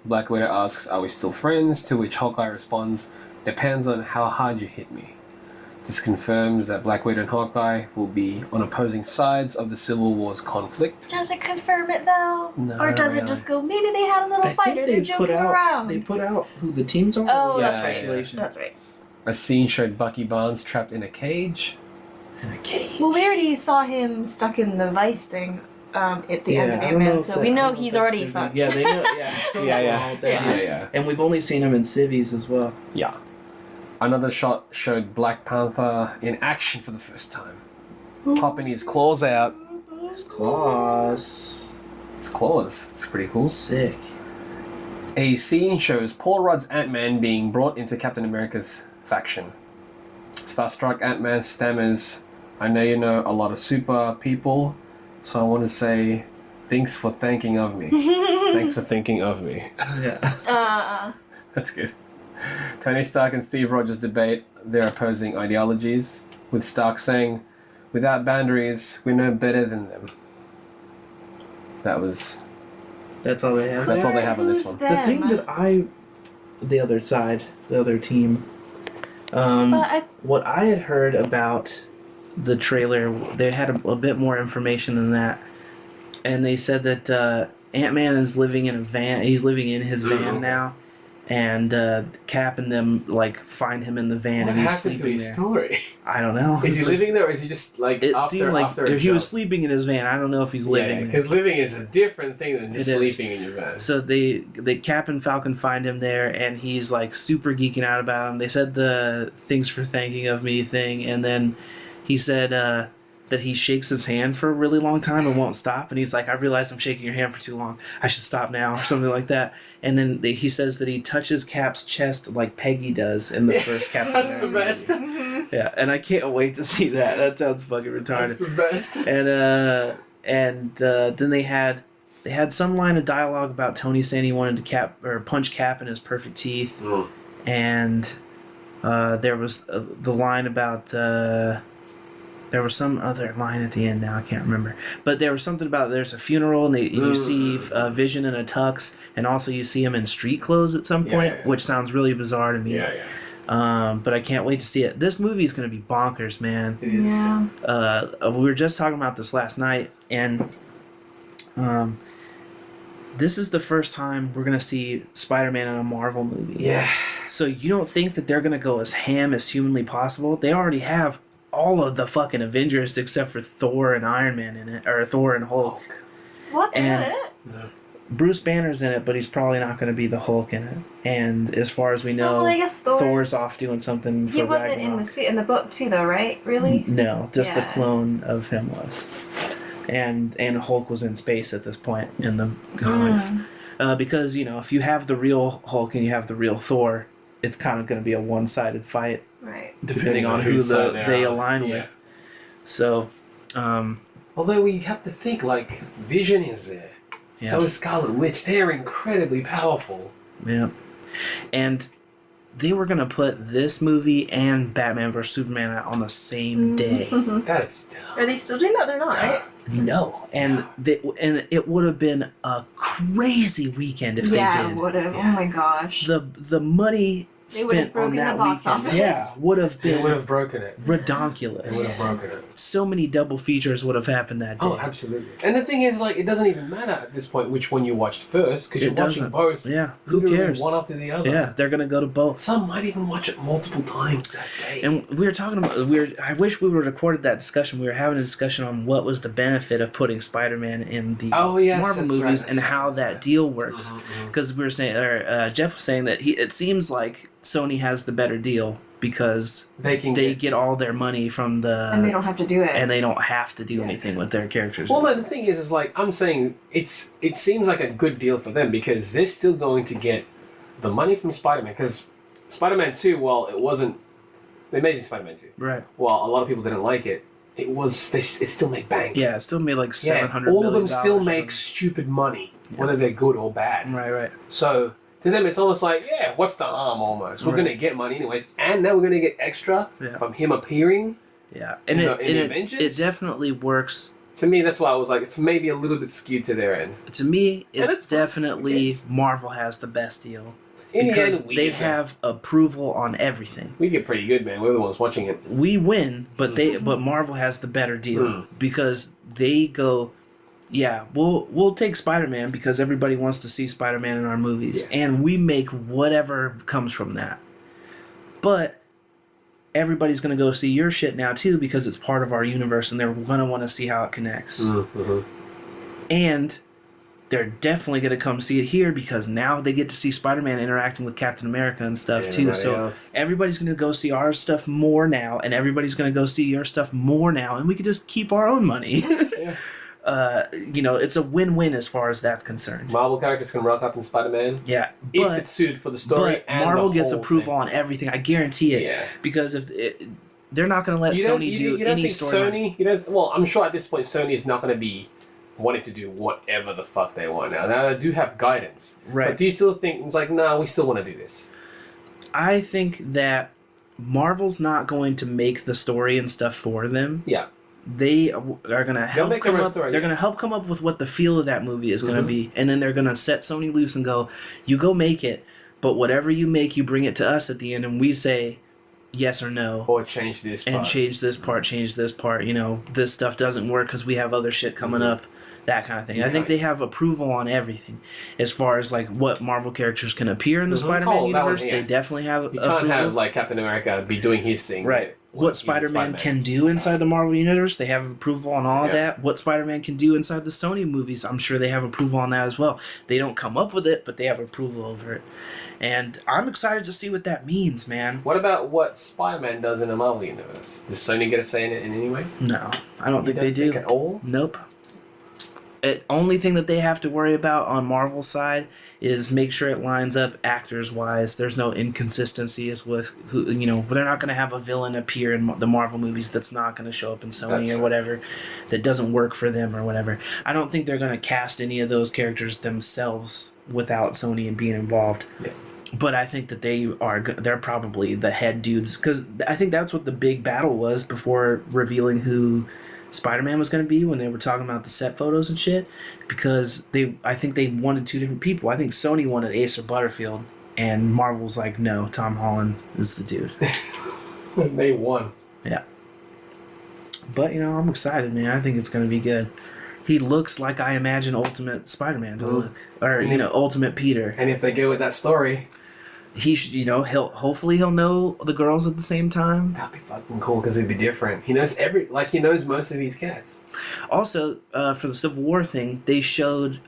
Black Widow asks, "Are we still friends?" To which Hawkeye responds, "Depends on how hard you hit me." This confirms that Black Widow and Hawkeye will be on opposing sides of the Civil War's conflict. Does it confirm it though? No, Or does it really. just go, maybe they had a little I fight think or they're they joking put out around? they put out who the teams are. Oh, Or that's was Yeah, right. yeah. speculation? That's right. A scene showed Bucky Barnes trapped in a cage. In a cage. Well, we already saw him stuck in the vice thing at the end of I don't know Ant-Man, if so that- we I know don't he's if already that's fucked. Yeah, they know. Yeah, so Yeah, yeah. all that- Yeah. Yeah. And we've only seen him in civvies as well. Yeah. Another shot showed Black Panther in action for the first time. Popping his claws out. His claws. His claws. It's pretty cool. Sick. A scene shows Paul Rudd's Ant-Man being brought into Captain America's faction. Starstruck Ant-Man stammers, "I know you know a lot of super people, so I want to say thanks for thinking of me." Thanks for thinking of me. Yeah. That's good. Tony Stark and Steve Rogers debate their opposing ideologies, with Stark saying, "Without boundaries, we're no better than them." That's all they have. That's all they have on this Who's one. them? The thing that the other side, the other team, But What I had heard about the trailer, they had a bit more information than that, and they said that Ant-Man is living in a van. He's living in his van now, and Cap and them like find him in the van, What and he's happened to sleeping his there. story? I don't know. Is he living there, or is he just like It after, seemed like after a he was job? sleeping in his van. I don't know if he's living there. because living is a different thing than just It is. sleeping in your van. So they Cap and Falcon find him there, and he's like super geeking out about him. They said the "thanks for thanking of me" thing, and then he said that he shakes his hand for a really long time and won't stop. And he's like, "I realize I'm shaking your hand for too long. I should stop now," or something like that. And then he says that he touches Cap's chest like Peggy does in the first Captain That's the America best. movie. Yeah, and I can't wait to see that. That sounds fucking retarded. That's the best. And then they had some line of dialogue about Tony saying he wanted to punch Cap in his perfect teeth, and there was the line about there was some other line at the end. Now I can't remember, but there was something about there's a funeral and you see Vision in a tux, and also you see him in street clothes at some point, which sounds really bizarre to me. But I can't wait to see it. This movie is going to be bonkers, man. It is. yeah. We were just talking about this last night, and this is the first time we're going to see Spider-Man in a Marvel movie. Yeah. So you don't think that they're going to go as ham as humanly possible? They already have all of the fucking Avengers except for Thor and Iron Man in it, or Thor and Hulk. What? And- It? No. Bruce Banner's in it, but he's probably not going to be the Hulk in it. And as far as we know, well, I guess Thor's off doing something for He wasn't in Ragnarok. in the book too, though, right? Really? No, just the Yeah. clone of him was. And Hulk was in space at this point in the comics. Because, if you have the real Hulk and you have the real Thor, it's kind of going to be a one-sided fight, Right. depending on who whose side they they're on. align Yeah. with. So, Although we have to think, like, Vision is there. Yeah. So is Scarlet Witch. They're incredibly powerful. yeah. And they were going to put this movie and Batman vs. Superman out on the same day. That's Are they still doing that? They're not, right? No. And it would have been a crazy weekend if they did. would have. Oh my gosh. The money They would have spent on broken that the box weekend, office. yeah, would have They would been have broken it. redonkulous. They would have broken it. So many double features would have happened that day. Oh, absolutely. And the thing is, like, it doesn't even matter at this point which one you watched first, because you're It watching doesn't. both. Yeah, who literally cares? One after the other. Yeah, they're gonna go to both. Some might even watch it multiple times that day. And we were talking about I wish we would have recorded that discussion. We were having a discussion on what was the benefit of putting Spider-Man in the Oh, yes, Marvel that's movies right, and that's how right, that that's right. deal works. Because we were saying, or Jeff was saying that it seems like Sony has the better deal because they can they get all their money from the And they don't have to do it. and they don't have to do anything with their characters. Well, no, the thing is like I'm saying, it seems like a good deal for them because they're still going to get the money from Spider-Man. Because Spider-Man 2, while it wasn't the Amazing Spider-Man 2, Right. while a lot of people didn't like it, it still made bank. Yeah, it still made like $700 all of them million still or make something. stupid money, whether they're good or bad. Right. So to them, it's almost like, yeah, what's the harm? Almost, we're Right. gonna get money anyways, and now we're gonna get extra Yeah. from him appearing. Yeah, and In it the it Avengers? definitely works. To me, that's why I was like, it's maybe a little bit skewed to their end. To me, And it's it's fine. definitely It's- Marvel has the best deal In the because end, we they get have approval on everything. we get pretty good, man. We're the ones watching it. We win, but Marvel has the better deal because they go, yeah, we'll take Spider-Man because everybody wants to see Spider-Man in our movies, Yes. and we make whatever comes from that. But everybody's gonna go see your shit now too because it's part of our universe, and they're gonna want to see how it connects. And they're definitely gonna come see it here because now they get to see Spider-Man interacting with Captain America and stuff too. Everybody So else. everybody's gonna go see our stuff more now, and everybody's gonna go see your stuff more now, and we can just keep our own money. Yeah. It's a win-win as far as that's concerned. Marvel characters can rock up in Spider-Man Yeah, if but it's suited for the story. but and Marvel the gets whole approval thing. on everything. I guarantee it. Yeah. Because they're not gonna let Sony do you don't any think storyline. Sony? Well, I'm sure at this point Sony is not going to be wanting to do whatever the fuck they want now. Now they do have guidance, Right. But do you still think it's like, nah, we still want to do this? I think that Marvel's not going to make the story and stuff for them. Yeah. They are gonna help make their come own up. story, They're yeah. gonna help come up with what the feel of that movie is gonna be, and then they're gonna set Sony loose and go, "You go make it, but whatever you make, you bring it to us at the end, and we say, yes or no. Or change this and part. change this part, this stuff doesn't work because we have other shit coming up, that kind of thing. I think they have approval on everything as far as like what Marvel characters can appear in the Spider-Man universe. They definitely have You approval. can't have like Captain America be doing his thing. Right. What Spider-Man can do inside the Marvel universe, they have approval on all of that. What Spider-Man can do inside the Sony movies, I'm sure they have approval on that as well. They don't come up with it, but they have approval over it. And I'm excited to see what that means, man. What about what Spider-Man does in the Marvel universe? Does Sony get a say in it in any way? No, I don't think they do. At all? Nope. The only thing that they have to worry about on Marvel's side is make sure it lines up actors-wise. There's no inconsistencies with who, they're not going to have a villain appear in the Marvel movies that's not going to show up in Sony or whatever, that doesn't work for them or whatever. I don't think they're going to cast any of those characters themselves without Sony and being involved. Yeah. But I think that they're probably the head dudes, because I think that's what the big battle was before revealing who Spider-Man was going to be when they were talking about the set photos and shit, because I think they wanted two different people. I think Sony wanted Asa Butterfield, and Marvel was like, no, Tom Holland is the dude. They won. Yeah. But, I'm excited, man. I think it's going to be good. He looks like I imagine Ultimate Spider-Man to look. Or, Ultimate Peter. And if they go with that story, he should, hopefully he'll know the girls at the same time. that'd be fucking cool because it'd be different. He knows he knows most of these cats. Also, for the Civil War thing, they showed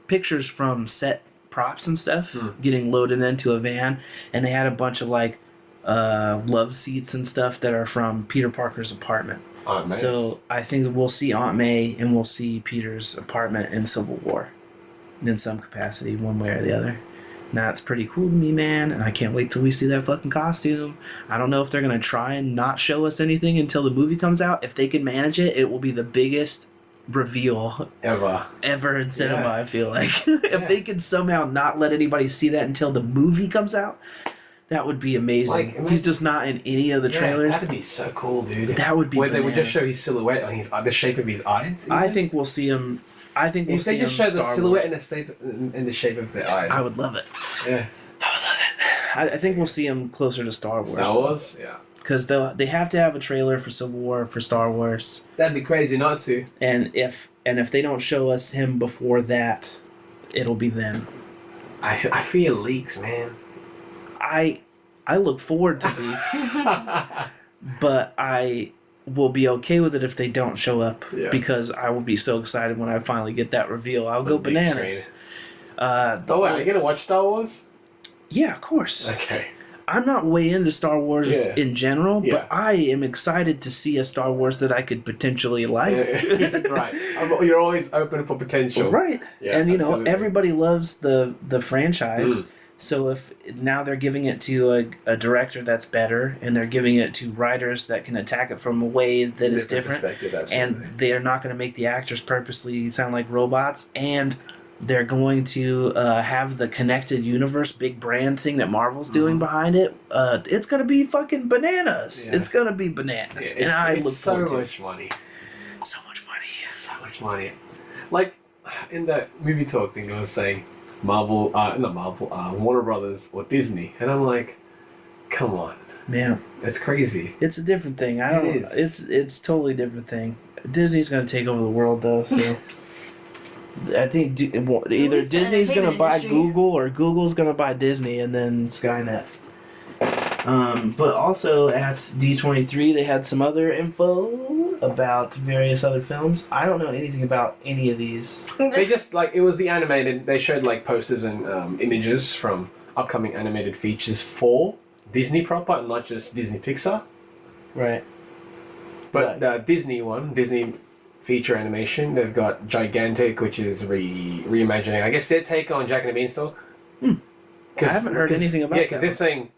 pictures from set props and stuff getting loaded into a van, and they had a bunch of love seats and stuff that are from Peter Parker's apartment. Aunt May's. So I think we'll see Aunt May and we'll see Peter's apartment in Civil War in some capacity, one way or the other. And that's pretty cool to me, man, and I can't wait till we see that fucking costume. I don't know if they're going to try and not show us anything until the movie comes out. If they can manage it, it will be the biggest reveal ever in cinema, I feel like. If they can somehow not let anybody see that until the movie comes out, that would be amazing. He's just not in any of the trailers. That'd be so cool, dude. That would be where they would just show his silhouette on the shape of his eyes. I think we'll see him. I think we'll see him. If they just show the Star silhouette Wars. in the shape of their eyes. I would love it. Yeah. I would love it. I think we'll see him closer to Star Wars. Star Wars? Yeah. Because they have to have a trailer for Civil War for Star Wars. That'd be crazy not to. And if they don't show us him before that, it'll be then. I fear leaks, man. I look forward to leaks, but I will be okay with it if they don't show up, because I will be so excited when I finally get that reveal. I'll go bananas. Are you gonna watch Star Wars? Yeah, of course. Okay. I'm not way into Star Wars in general, but I am excited to see a Star Wars that I could potentially like. Right. You're always open for potential. Right. Yeah, and, absolutely. everybody loves the franchise. So if now they're giving it to a director that's better, and they're giving it to writers that can attack it from a way that is different, and they're not going to make the actors purposely sound like robots, and they're going to have the connected universe big brand thing that Marvel's doing behind it, it's going to be fucking bananas. It's going to be bananas. And I look forward to it. So much money. So much money. So much money. Like, in that movie talk thing I was saying, Warner Brothers or Disney, and I'm like, come on, Yeah, that's crazy. it's a different thing. I don't. It is. It's totally different thing. Disney's gonna take over the world though. So I think either least the Disney's gonna entertainment buy industry. Google or Google's gonna buy Disney, and then Skynet. But also at D23 they had some other info about various other films. I don't know anything about any of these. They just it was the animated. They showed posters and images from upcoming animated features for Disney proper, and not just Disney Pixar. Right. But the Disney feature animation, they've got Gigantic, which is reimagining, I guess, their take on Jack and the Beanstalk. I haven't heard anything about that. Yeah, because they're saying,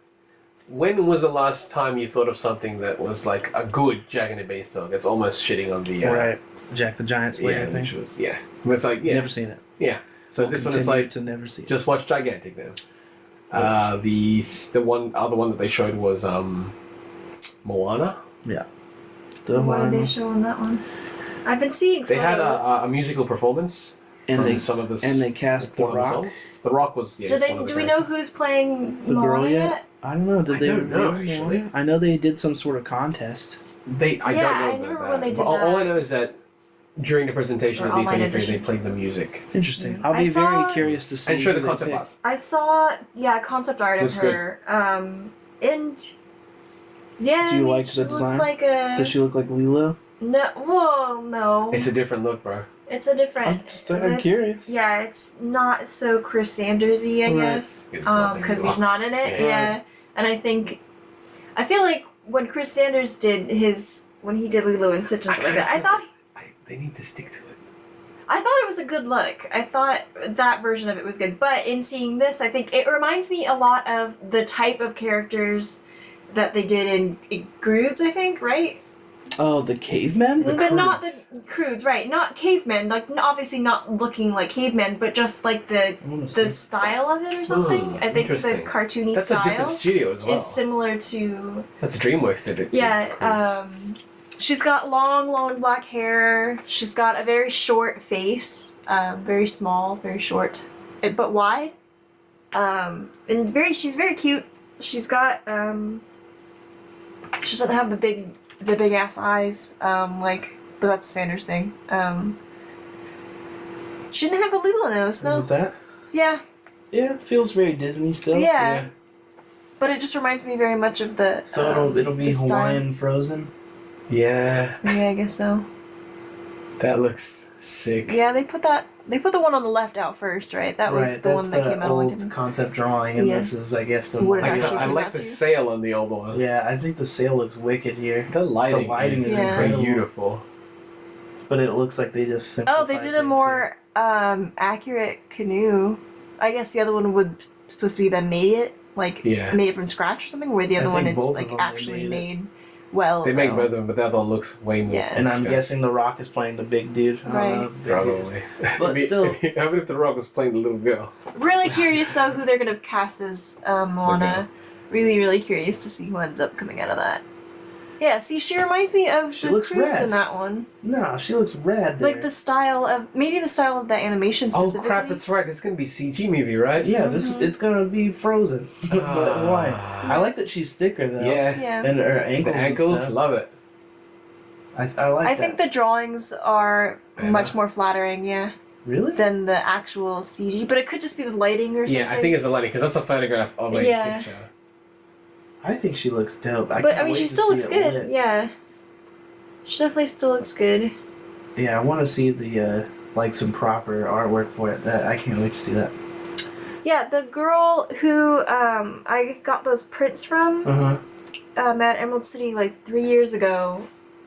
when was the last time you thought of something that was like a good Jack and the Beanstalk? It's almost shitting on the... right. Jack the Giant Slayer thing. Which was, It's like, Never seen it. Yeah. So this one is Continue like, to never see it. just watch Gigantic then. The other one that they showed was Moana. Yeah. What did they show on that one? I've been seeing They had photos. a musical performance And from they some of the and they cast The one of the Rock. songs. The Rock was So one of the do we great- know who's playing The girl Moana yet? yet? I don't know. Did I they don't know, reveal actually. Moana? I know they did some sort of contest. I don't know I about remember that. when they did But all I that. know is that during the presentation Or of online D23, they edition. played the music. Interesting. I'll I be very saw- curious to see. And show the who they concept pick. art. I saw concept art of Looks good. her. And yeah, Do you I mean, like she the looks design? like a Does she look like Lilo? no. Whoa, no. It's a different look, bro. It's a different. I'm it's- curious. Yeah, it's not so Chris Sandersy, I Right. guess, It's not the because Lilo. he's not in it. Yeah. Yeah, and I feel like when Chris Sanders did when he did Lilo and Stitch and stuff like that, I thought they need to stick to it. it was a good look. I thought that version of it was good. But in seeing this, I think it reminds me a lot of the type of characters that they did in Groods, I think, right? Oh, the cavemen? But not the Croods, right? Not cavemen, like obviously not looking like cavemen, but just like the style of it or something. I think the interesting. cartoony That's a style different studio as well. is similar to That's DreamWorks did it. yeah. She's got long black hair. She's got a very short face, very small, very short, but wide, and she's very cute. She's got she doesn't have the big ass eyes, but that's a Sanders thing. She didn't have a Lilo nose, no. Is it that? Yeah, Yeah, it feels very Disney still. yeah, but it just reminds me very much of the. So it'll be the style. Hawaiian Frozen. Yeah, Yeah, I guess so. that looks sick. Yeah, they put the one on the left out first, right? That was Right, the one that that's came out the a long old time. concept drawing, and Yeah. this is, I guess, the. What it I, actually I came like out the to. sail on the old one. Yeah, I think the sail looks wicked here. The lighting, lighting is is incredible. beautiful. But it looks like they just Oh, simplified they did a things more accurate canoe. I guess the other one would supposed to be that made it Yeah. made it from scratch or something. Where the I other one think it's both of like them, they actually made made well. They make though. both of them, but the other one looks way more. Yeah. here. And I'm fun. guessing The Rock is playing the big dude. I don't Right. know if the big dude is. Probably. But still- How about if The Rock was playing the little girl? Really curious though who they're gonna cast as Moana. Really curious to see who ends up coming out of that. Yeah, see, she reminds me of She the looks Croods red. in that one. No, she looks red. There. Like the style of that animation Oh specifically. crap! That's right. It's gonna be CG movie, right? Yeah, this it's gonna be Frozen. But why? Ah. I like that she's thicker though. Yeah. Yeah. And her ankles. The and ankles, stuff. love it. I like I that. think the drawings are Better. much more flattering, yeah, Really? than the actual CG. But it could just be the lighting or something. Yeah, I think it's the lighting because that's a photograph of a Yeah. picture. I think she looks dope. But can't I mean, wait she to still see looks it good. lit. Yeah, she definitely still looks good. Yeah, I want to see the some proper artwork for it. I can't wait to see that. Yeah, the girl who I got those prints from at Emerald City like 3 years ago.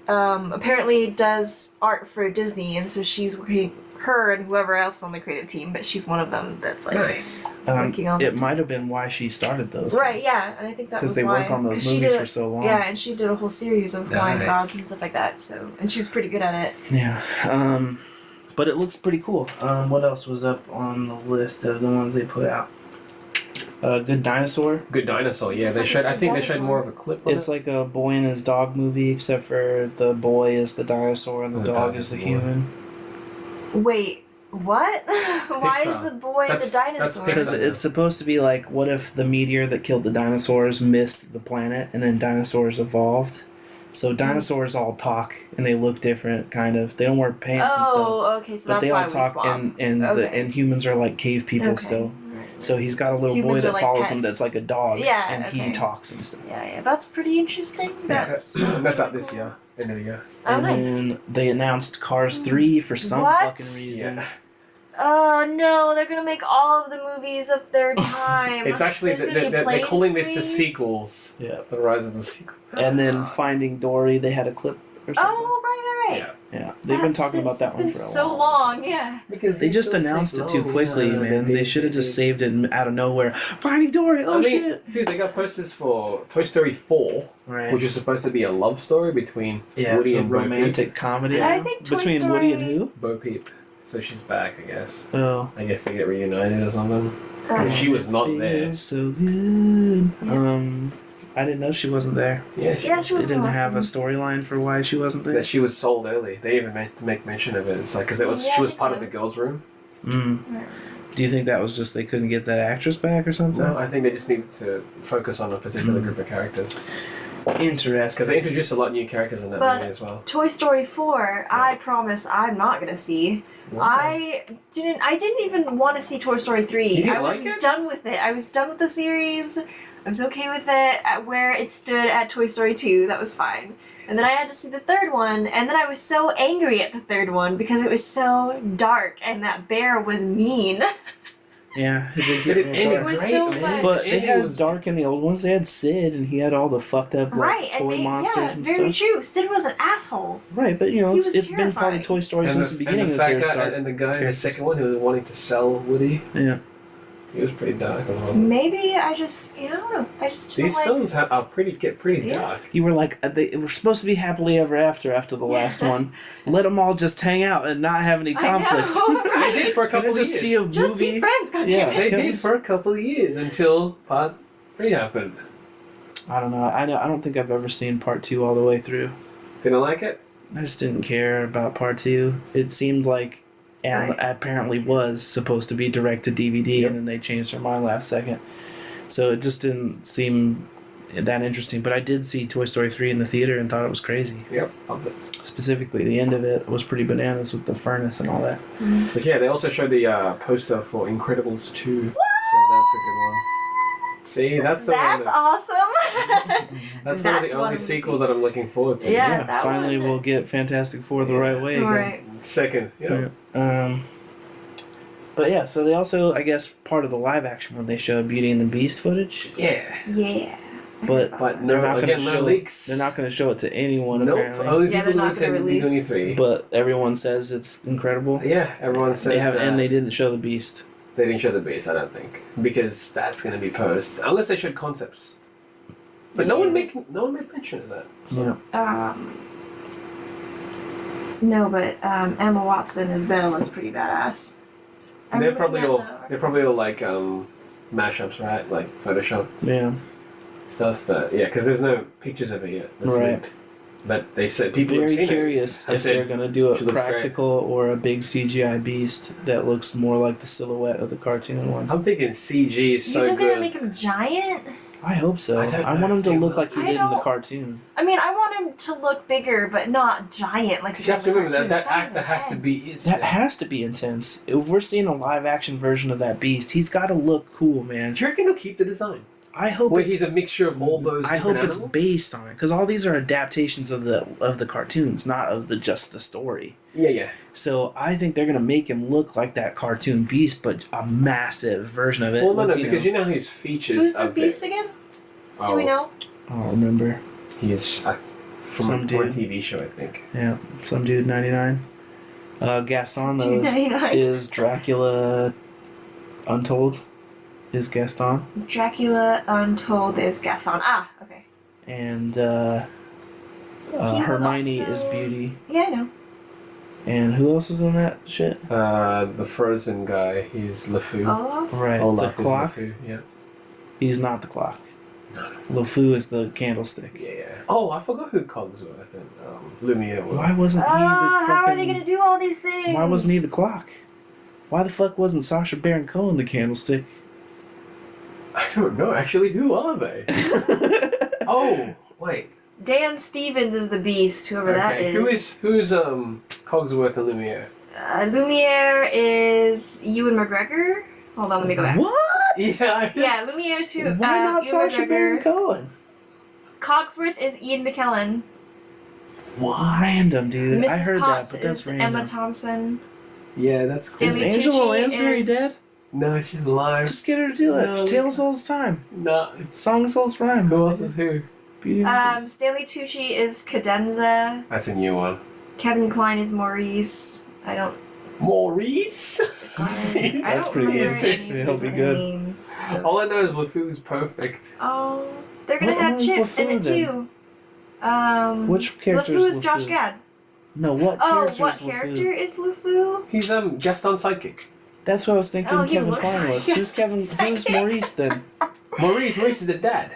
Apparently does art for Disney, and so she's working. Her and whoever else on the creative team, but she's one of them that's like Nice. working on It might have been why she started those. Right, yeah, and I think that was Because they why. work on those 'cause she movies did- for so long. Yeah, and she did a whole series of Hawaiian Nice. gods and stuff like that. So, and she's pretty good at it. Yeah. But it looks pretty cool. What else was up on the list of the ones they put out? Good Dinosaur. Good Dinosaur. Yeah, they It's showed. like I think they Dinosaur. showed more of a clip. On It's it. like a boy and his dog movie, except for the boy is the dinosaur and the dog is the boy. human. Wait, what? Why is Pixar. the boy That's- the dinosaur? that's Because Pixar. it's supposed to be like, what if the meteor that killed the dinosaurs missed the planet and then dinosaurs evolved? So dinosaurs all talk and they look different, kind of. They don't wear pants and stuff. Oh, okay, so But that's they why all we talk, swap. and and humans are like cave people Okay. still. Right. So he's got a little Humans boy are that like follows him pets. that's like a dog. Yeah, and okay. he talks and stuff. Yeah, that's pretty interesting. That's that's out this year, end of the year. Oh, and nice. then they announced Cars 3 for some What? fucking reason. Yeah. Oh no, they're gonna make all of the movies of their time. It's actually There's gonna be they're Planes calling this 3? the sequels. Yeah. The rise of the sequel. And then Finding Dory, they had a clip or something. Oh right. Yeah. Yeah, they've been talking about that one It's for a been so while. long, yeah. Because They just announced it too quickly, man. They should have just saved it out of nowhere. Finding Dory, oh I mean, shit! dude, they got posters for Toy Story 4, Right. which is supposed to be a love story between Yeah, Woody it's a and Bo romantic comedy. I think Toy Between Woody and Story- who? Peep. Bo Peep. So she's back, I guess. Oh. I guess they get reunited or something. Um, She was not there. Feels so good. I didn't know she wasn't there. Yeah, Yeah, she They was didn't awesome. have a storyline for why she wasn't there. that she was sold early. They even meant to make mention of it. It's like because it was Yeah, she I was think part so. of the girls' room. Mm. Do you think that was just they couldn't get that actress back or something? No, I think they just needed to focus on a particular group of characters. Interesting. Because they introduced a lot of new characters in that movie as well. Toy Story 4, I promise I'm not gonna see. Why? I didn't even want to see Toy Story 3. You didn't I was like it? done with it. I was done with the series. I was okay with it at where it stood at Toy Story 2. That was fine. And then I had to see the third one, and then I was so angry at the third one because it was so dark and that bear was mean. Yeah, it did But get it real ended dark. was great, so man. much. But they Ending had was- dark in the old ones. They had Sid, and he had all the fucked up like, Right, toy and monsters and very stuff. true. Sid was an asshole. Right, but you know, He it's was been part terrifying. of Toy Story And since the beginning and the that fat there's guy, dark. and the guy in the characters. second one who was wanting to sell Woody, Yeah. he was pretty dark as well. Maybe I just, I don't know. I just don't These like. films get pretty Yeah. dark. You were like, they were supposed to be happily ever after the last one. Let them all just hang out and not have any conflicts. I know, right? They did for a Can I couple of just years. see a Just movie? be friends, goddammit. Yeah. They did for a couple of years until part 3 happened. I don't know. I don't think I've ever seen part 2 all the way through. Didn't like it? I just didn't care about part 2. It seemed like, and Right. apparently was supposed to be direct to DVD, Yep. and then they changed their mind last second. So it just didn't seem that interesting. But I did see Toy Story 3 in the theater and thought it was crazy. Yep, loved it. Specifically, the end of it was pretty bananas with the furnace and all that. But yeah, they also showed the poster for Incredibles 2. So that's a good one. See, that's the That's one. awesome. That's one of the That's only one of the sequels that I'm looking forward to. Yeah. that finally one. we'll get Fantastic Four the right way again. Right. Second, yeah. Yeah. But yeah, so they also, I guess, part of the live action when they showed Beauty and the Beast footage, Yeah. Yeah. but But they're no, not again, going to no show. leaks. They're not going to show it to anyone Nope. apparently. Only Yeah, people they're who not gonna attend release- D23. But everyone says it's incredible. Yeah, everyone says They have, and they didn't show the Beast. They didn't show the base, I don't think, because that's going to be post unless they showed concepts. But no one made mention of that. Yeah. No, but Emma Watson as Belle is pretty badass. I'm They're looking probably at all the- like mashups, right? Like Photoshop Yeah. stuff. But yeah, because there's no pictures of it yet. That's Right. leaked. But they said people Very have seen curious I've if said they're going to do a she looks great. practical or a big CGI Beast that looks more like the silhouette of the cartoon one. it. I'm thinking CG is You so think they're good. gonna make him giant? I hope so. I don't I know want him if to they look will. like he I did in the don't- cartoon. I mean, I want him to look bigger, but not giant. Like Because you have to in the remember that cartoons. that actor was has to intense. be. It's That has to be intense. If we're seeing a live action version of that Beast, he's got to look cool, man. Do you reckon they'll keep the design? I hope Where it's. he's a mixture of all those. I hope different it's animals? based on it because all these are adaptations of the cartoons, not of just the story. Yeah, yeah. So I think they're gonna make him look like that cartoon Beast, but a massive version of it. Well, no, with, no, because you know his features. Who's the of Beast it. again? Oh, Do we know? I don't remember. He's from Some a dude. TV show, I think. Yeah, some dude 99. Gaston though is, 299. is Dracula Untold. Is Gaston Dracula Untold is Gaston. Ah, okay. and was Hermione also- is Beauty. Yeah, I know. And who else is in that shit? The Frozen guy, he's LeFou. Olaf? Right, Olaf the is clock. LeFou, yeah. He's not the clock. LeFou is the candlestick. Yeah, yeah. Oh, I forgot who Cogsworth and Lumiere were. Why wasn't he the fucking... How are they gonna do all these things? Why wasn't he the clock? Why the fuck wasn't Sacha Baron Cohen the candlestick? I don't know, actually, who are they? Oh, wait. Dan Stevens is the Beast, whoever that is. Who's Cogsworth and Lumiere? Lumiere is Ewan McGregor. Hold on, let me go back. What? Yeah, Yeah, Lumiere's who? Why not Ewan Sacha McGregor. Baron Cohen? Cogsworth is Ian McKellen. Random, dude. Mrs. I heard Potts that, but that's is random. Emma Thompson. Yeah, that's Is Stanley Angela Tucci Lansbury is- dead? No, she's alive. Just get her to do it. No, Tales all the time. No, it's... Songs all the rhyme. Who else is who? Beauty and the Beast. Stanley Tucci is Cadenza. That's a new one. Kevin Kline is Maurice. I don't. Maurice? I That's don't pretty remember good. any of It'll his be other good. names, so- All I know is LeFou's perfect. Oh, they're gonna What have one's Chips in LeFou it then? too. Which character LeFou is is Josh LeFou? Gad. No, what Oh, character what is LeFou? character is LeFou? He's Gaston's sidekick. That's what I was thinking Oh, he Kevin looks Kline like was. Who's Gaston's Kevin? Who's sidekick. Maurice then? Maurice is the dad.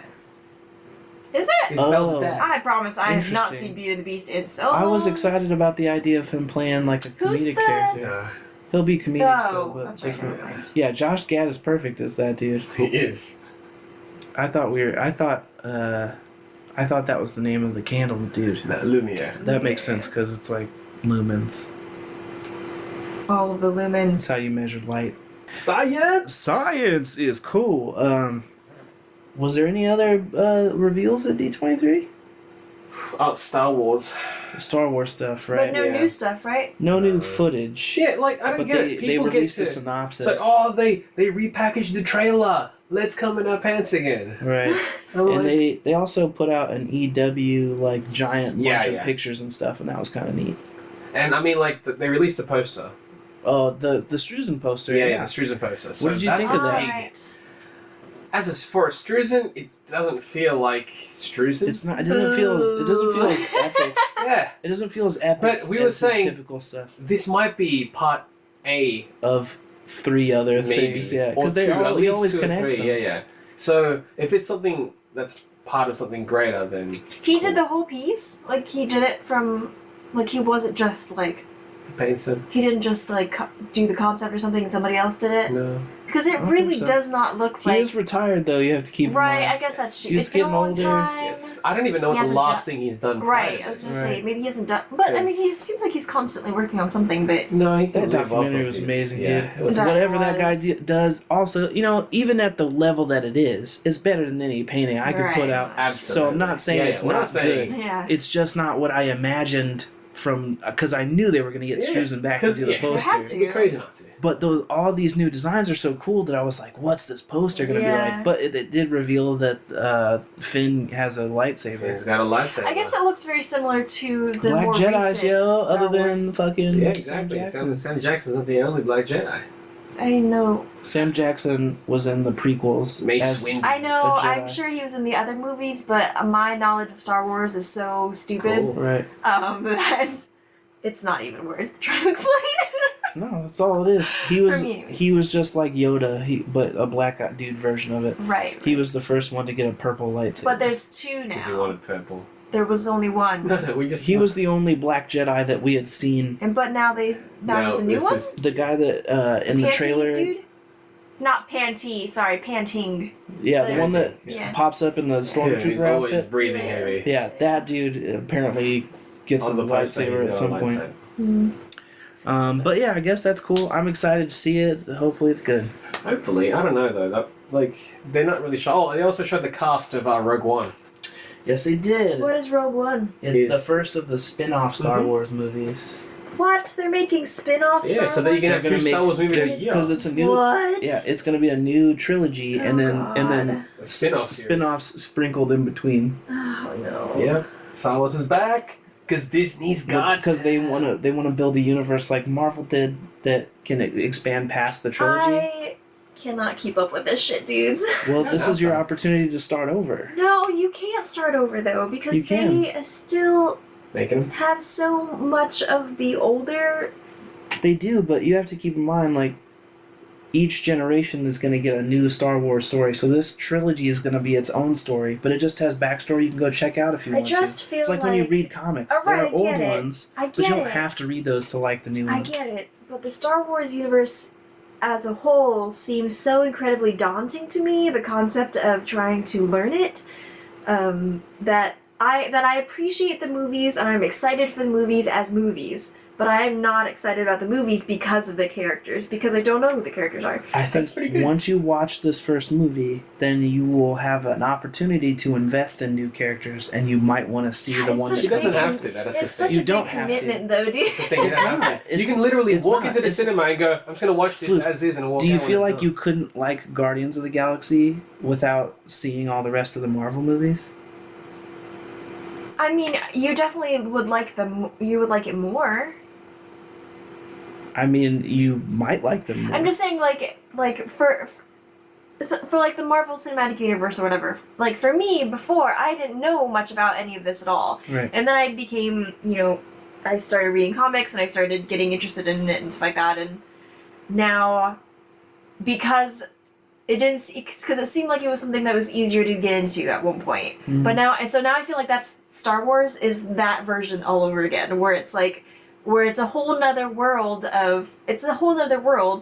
Is it? Isabel's Oh. dad. I promise I have not Interesting. seen Beauty and the Beast in so I was long. excited about the idea of him playing like a Who's comedic the- character. No. He'll be comedic still, Oh, but that's right. different. Never mind. Yeah, Josh Gad is perfect as that dude. He is. I thought that was the name of the candle, dude. That Lumiere. That makes sense because it's like lumens. All of the That's lumens. how you measure light. Science! Science is cool. Was there any other reveals at D23? Oh, Star Wars. Star Wars stuff, right? But no Yeah. new stuff, right? No new footage. Yeah, like, I don't But get they it. People released get to... a synopsis. It's like, oh, they repackaged the trailer. Let's come in our pants again. Right. I'm And like, they also put out an EW like giant Yeah, bunch yeah. of pictures and stuff, and that was kind of neat. and I mean, like, they released the poster. Oh, the Struzen poster. Yeah, the Struzen poster. So did you that's think of that? big. Alright. For a Struzen, it doesn't feel like Struzen. It's not. It doesn't feel as epic. Yeah. It doesn't feel as epic. But we were as his saying- typical stuff This might be part A, of 3 other maybe. things. Yeah, Or because two, at he least always 2 or connects 3. them. Yeah. So if it's something that's part of something greater, then He did the whole piece? Like, he did it from... Like, he wasn't just, like... Painson. He didn't just, like, do the concept or something and somebody else did it? No. Because it don't really think so. does not look He like... is retired though. You have to keep in Right, mind. I guess that's true. He's It's been a getting long older. time. Yes. I don't even know He what the hasn't last done- thing he's done. Right, I prior was to gonna this. say, maybe he hasn't done... But, I mean, he seems like he's constantly working on something, but... No, he can That live off documentary of was his- amazing, yeah, dude. It was That Whatever that guy was- does, also, even at the level that it is, it's better than any painting I could Right. put out. absolutely. So I'm not saying Yeah, it's we're not saying- good. Yeah. It's just not what I imagined from because I knew they were going to get Struzen back to 'cause, do the yeah, They poster. had It'd be crazy not to. But all these new designs are so cool that I was like, "What's this poster going to be Yeah. like?" But it did reveal that Finn has a lightsaber. He's got a lightsaber. I guess it looks very similar to the Black more Jedi's, recent yo, Star other than Wars. fucking Yeah, Sam exactly. Jackson. Sam Jackson's not the only Black Jedi. I know. Sam Jackson was in the prequels. Mace as- Windu. I know. A Jedi. I'm sure he was in the other movies, but my knowledge of Star Wars is so stupid Cool. Right. that it's not even worth trying to explain. No, that's all it is. me. He was just like Yoda, but a black dude version of it. Right. He was the first one to get a purple lightsaber. But there's 2 Because he now. wanted purple. There was only 1. No, we just. He was the only black Jedi that we had seen. But now there's a new this one? is- The guy that in the Pantee trailer, dude? Not Pantee, sorry, Panting. yeah, the one that Yeah. pops up in the Yeah, he's stormtrooper always outfit. breathing heavy. Yeah, that dude apparently gets a On the poster, he's lightsaber got at a some point. lightsaber. But yeah, I guess that's cool. I'm excited to see it. Hopefully, it's good. Hopefully, I don't know though. They're not really sure. Oh, they also showed the cast of Rogue One. Yes, they did. What is Rogue One? It's the Is- first of the spin-off Star Mhm. Wars movies. What? They're making spin-offs? Yeah, Star so that you can Wars? have They're 2 gonna Star Wars movies a year. Because it's a new. What? Yeah, it's gonna be a new trilogy, and then God. A spin-off series. spin-offs sprinkled in between. Oh no. Yeah, Star Wars is back because Disney's got. Because they wanna build a universe like Marvel did that can expand past the trilogy. I cannot keep up with this shit, dudes. Well, No, this that's is your fine. opportunity to start over. No, you can't start over though because You can. they still Making them. have so much of the older. They do, but you have to keep in mind like each generation is going to get a new Star Wars story. So this trilogy is going to be its own story, but it just has backstory you can go check out if you I want just to. feel It's like when you like- read comics. All right, there I are old get it. ones, I but you get don't it. have to read those to like the new I ones. get it, but the Star Wars universe as a whole seems so incredibly daunting to me. The concept of trying to learn it, that I appreciate the movies and I'm excited for the movies as movies, but I am not excited about the movies because of the characters because I don't know who the characters are. I That's pretty think good. once you watch this first movie, then you will have an opportunity to invest in new characters, and you might want to see the It's ones. such She a doesn't big- have to. That's the It's thing. such You a don't big have to. commitment, though, dude. The thing, you It's don't have not. to. You It's- can literally it's walk not. into the It's- cinema and go, "I'm just gonna watch this Floof, as is," and walk Do you out feel when like it's you done. couldn't like Guardians of the Galaxy without seeing all the rest of the Marvel movies? I mean, you definitely would like them. You would like it more. I mean, you might like them more. I'm just saying, like for like the Marvel Cinematic Universe or whatever. Like for me, before I didn't know much about any of this at all, Right. and then I became, I started reading comics and I started getting interested in it and stuff like that, and now because because it seemed like it was something that was easier to get into at one point. Mhm. But now I feel like that's Star Wars is that version all over again, where it's like where it's a whole nother world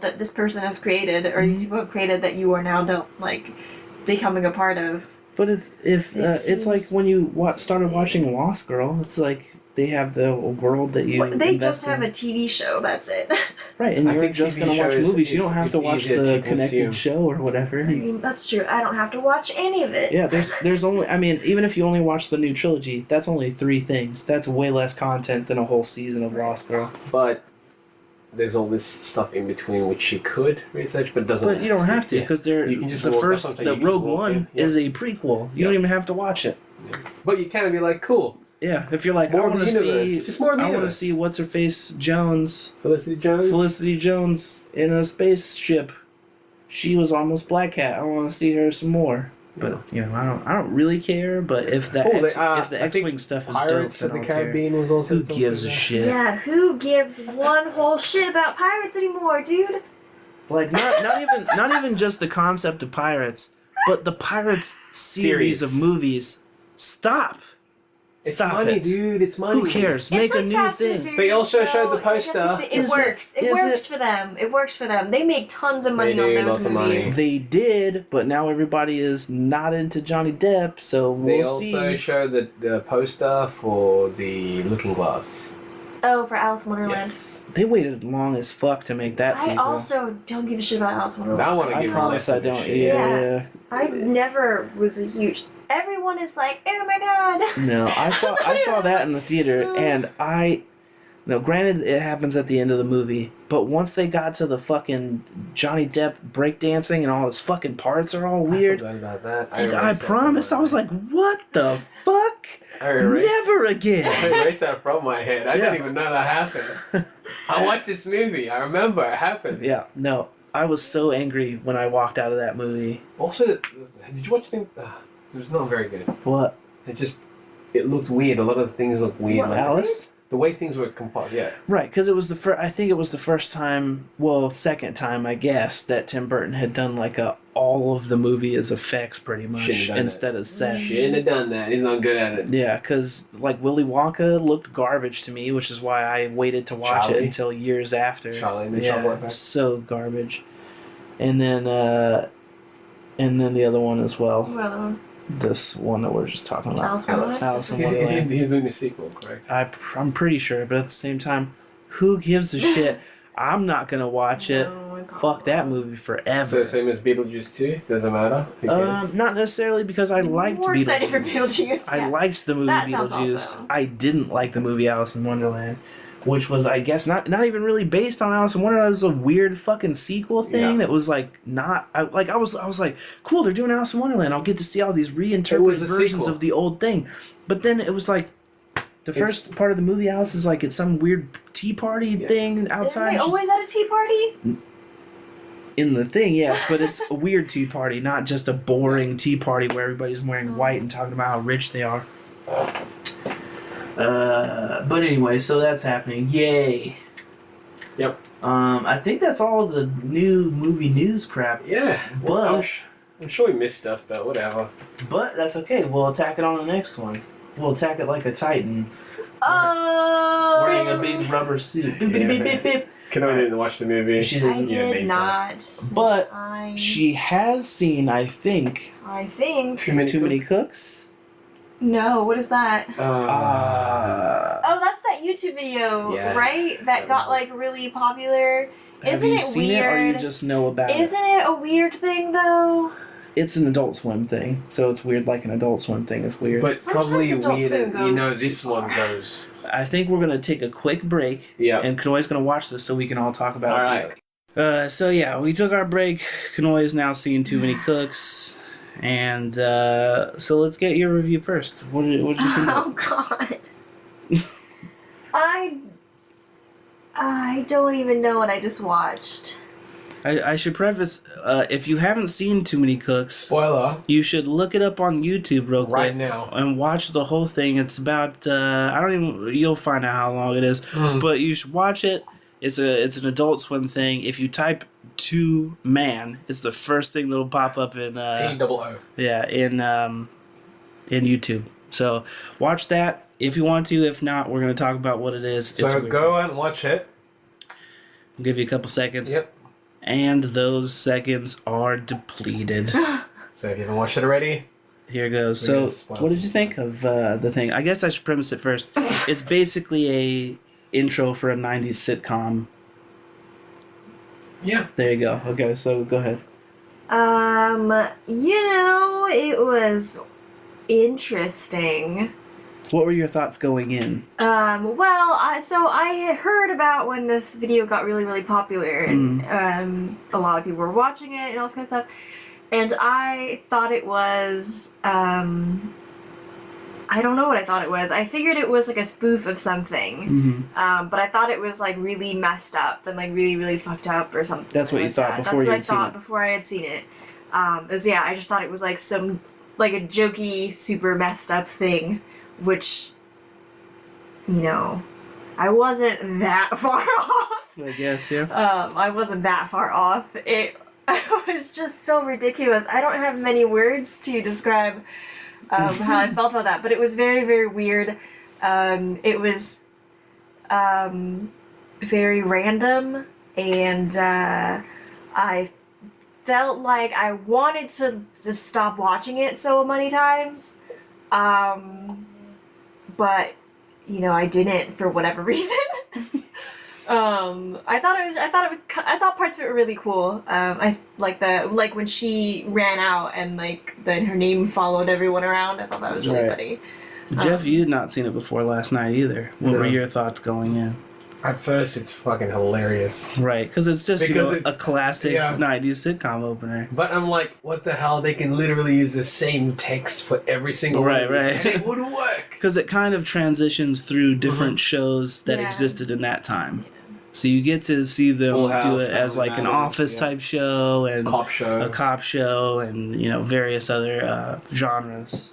that this person has created, or these people have created, that you are now becoming a part of. But it's like when you started watching Lost Girl. It's like they have the world that you. They just have a TV show. That's it. Right, and I you're think just TV gonna watch shows movies. You don't have it's to watch easier the to consume. connected show or whatever. I mean, that's true. I don't have to watch any of it. Yeah, there's only. I mean, even if you only watch the new trilogy, that's only 3 things. That's way less content than a whole season of Lost Girl. But there's all this stuff in between which you could research, but doesn't. But you don't have to because You can just the walk- first that's what I'm the saying, you can Rogue just walk One in, yeah. is a prequel. You don't even have to watch it. But you can be like, cool. Yeah, if you're like, More I of want the to universe. see, Just more of the I want to universe. see what's her face Jones, Felicity Jones. in a spaceship. She was almost Black Cat. I want to see her some more. But you know, I don't really care. But if the I think X-wing stuff is Pirates dope, of then the I'll care. Caribbean was also. Who gives a shit? Yeah, who gives one whole shit about pirates anymore, dude? Like not even just the concept of pirates, but the Pirates series of movies. Stop. It's Stop money, it. dude. It's money. Who cares? Make It's a like new Fast and the thing. Furious They also show. showed the Like, that's poster. the thing. It Is works. it- It is works it- for them. It works for them. They make tons of money They do, on lots those of money. movies. They did, but now everybody is not into Johnny Depp, so They we'll also see. showed the poster for the Looking Glass. Oh, for Alice in Wonderland. Yes. They waited long as fuck to make that I sequel. also don't give a shit about Alice in Wonderland. That one I I give promise less I of a don't. shit. Yeah. I never was a huge. Everyone is like, oh my god. No, I saw that in the theater, and no, granted it happens at the end of the movie, but once they got to the fucking Johnny Depp breakdancing and all his fucking parts are all weird, I forgot about that. I promise I was like, what the fuck? I erased, Never I again. erased that from my head. I Yeah. didn't even know that happened. I watched this movie. I remember it happened. Yeah, no, I was so angry when I walked out of that movie. Also, did you watch the? It was not very good. What? It looked weird. A lot of the things looked weird. What? Like Alice? the way things were compiled. Yeah. Right, because it was the first. I think it was the first time, well, second time, I guess, that Tim Burton had done like all of the movie as effects, pretty much, Shouldn't have done instead of sets. Shouldn't have done that. He's not good at it. Yeah, because like Willy Wonka looked garbage to me, which is why I waited to watch it Charlie? until years after. Charlie and the yeah, Chocolate Factory. so garbage. And then the other one as well. What other one? This one that we're just talking about. Alice in Wonderland? Alice in He's Wonderland. doing a sequel, correct? I'm pretty sure, but at the same time, who gives a shit? I'm not gonna watch it. No, I can't. Fuck that movie So forever. same as Beetlejuice 2? Doesn't matter? Who cares? Not necessarily because I liked More excited for Beetlejuice. Beetlejuice. I yeah. liked the movie That sounds Beetlejuice. awesome. I didn't like the movie Alice in Wonderland, which was, I guess, not even really based on Alice in Wonderland. It was a weird fucking sequel thing Yeah. that was like not. I was like, cool, they're doing Alice in Wonderland. I'll get to see all these It reinterpreted was a versions sequel. of the old thing. But then it was like, the first part of the movie, Alice is like it's some weird tea party thing Isn't outside. they always at a tea party? In the thing, yes, but it's a weird tea party, not just a boring tea party where everybody's wearing white and talking about how rich they are. But anyway, so that's happening. Yay. Yep. I think that's all the new movie news crap. Yeah. But I'm sure we missed stuff, but whatever. but that's okay. We'll attack it on the next one. We'll attack it like a titan, Oh. wearing a big rubber suit. Beep, beep, beep, beep, beep. I didn't watch the movie. She I didn't. Yeah, did Nathan. not. But I she has seen, I think, think. Too many cooks. No, what is that? Oh, that's that YouTube video, Yeah. right? That got like really popular. Have Isn't you it seen weird? it, or you just know about it? Isn't it a weird thing though? It's an Adult Swim thing, so it's weird. Like an Adult Swim thing is weird. But it's Sometimes probably Adult weird. Swim You know, goes this too one far. goes. I think we're gonna take a quick break, Yeah. and Kanoi's gonna watch this so we can all talk about All it. right. So yeah, we took our break. Kanoi is now seeing Too Many Cooks, and so let's get your review first. What did you think? Oh God. I don't even know what I just watched. I should preface, if you haven't seen Too Many Cooks, Spoiler. you should look it up on YouTube real quick Right now. and watch the whole thing. It's about you'll find out how long it is, but you should watch it. It's an Adult Swim thing. If you type "to man," it's the first thing that'll pop up in T-double-O. in YouTube. So watch that. if you want to. If not, we're going to talk about what it is. So weird. go and watch it. I'll give you a couple seconds. Yep. And those seconds are depleted. So if you haven't watched it already, Here goes. We're So, gonna spoil what did some you think of the thing? I guess I should premise it first. It's basically a intro for a 90s sitcom. yeah. There you go. Okay, so go ahead. It was interesting. What were your thoughts going in? I had heard about when this video got really, really popular, and a lot of people were watching it and all this kind of stuff. And I thought it was, I don't know what I thought it was. I figured it was like a spoof of something. But I thought it was like really messed up and like really, really fucked up or something. That's what you thought before you had seen it. Before I had seen it. I just thought it was like some, like a jokey, super messed up thing, which, I wasn't that far off. I guess, yeah. I wasn't that far off. It was just so ridiculous. I don't have many words to describe how I felt about that, but it was very, very weird. It was very random, and I felt like I wanted to just stop watching it so many times, but I didn't for whatever reason. I thought parts of it were really cool. I like when she ran out and then her name followed everyone around. I thought that was really funny. Jeff, you had not seen it before last night either. What were your thoughts going in? At first, it's fucking hilarious. Right, because it's just Because a classic yeah. 90s sitcom opener. But I'm like, what the hell? They can literally use the same text for every single one of these, Right. and it would work. Because it kind of transitions through different shows that existed in that time. So you get to see them Full do House, it as like an Matters, office type show and Cop show. a cop show and various other genres.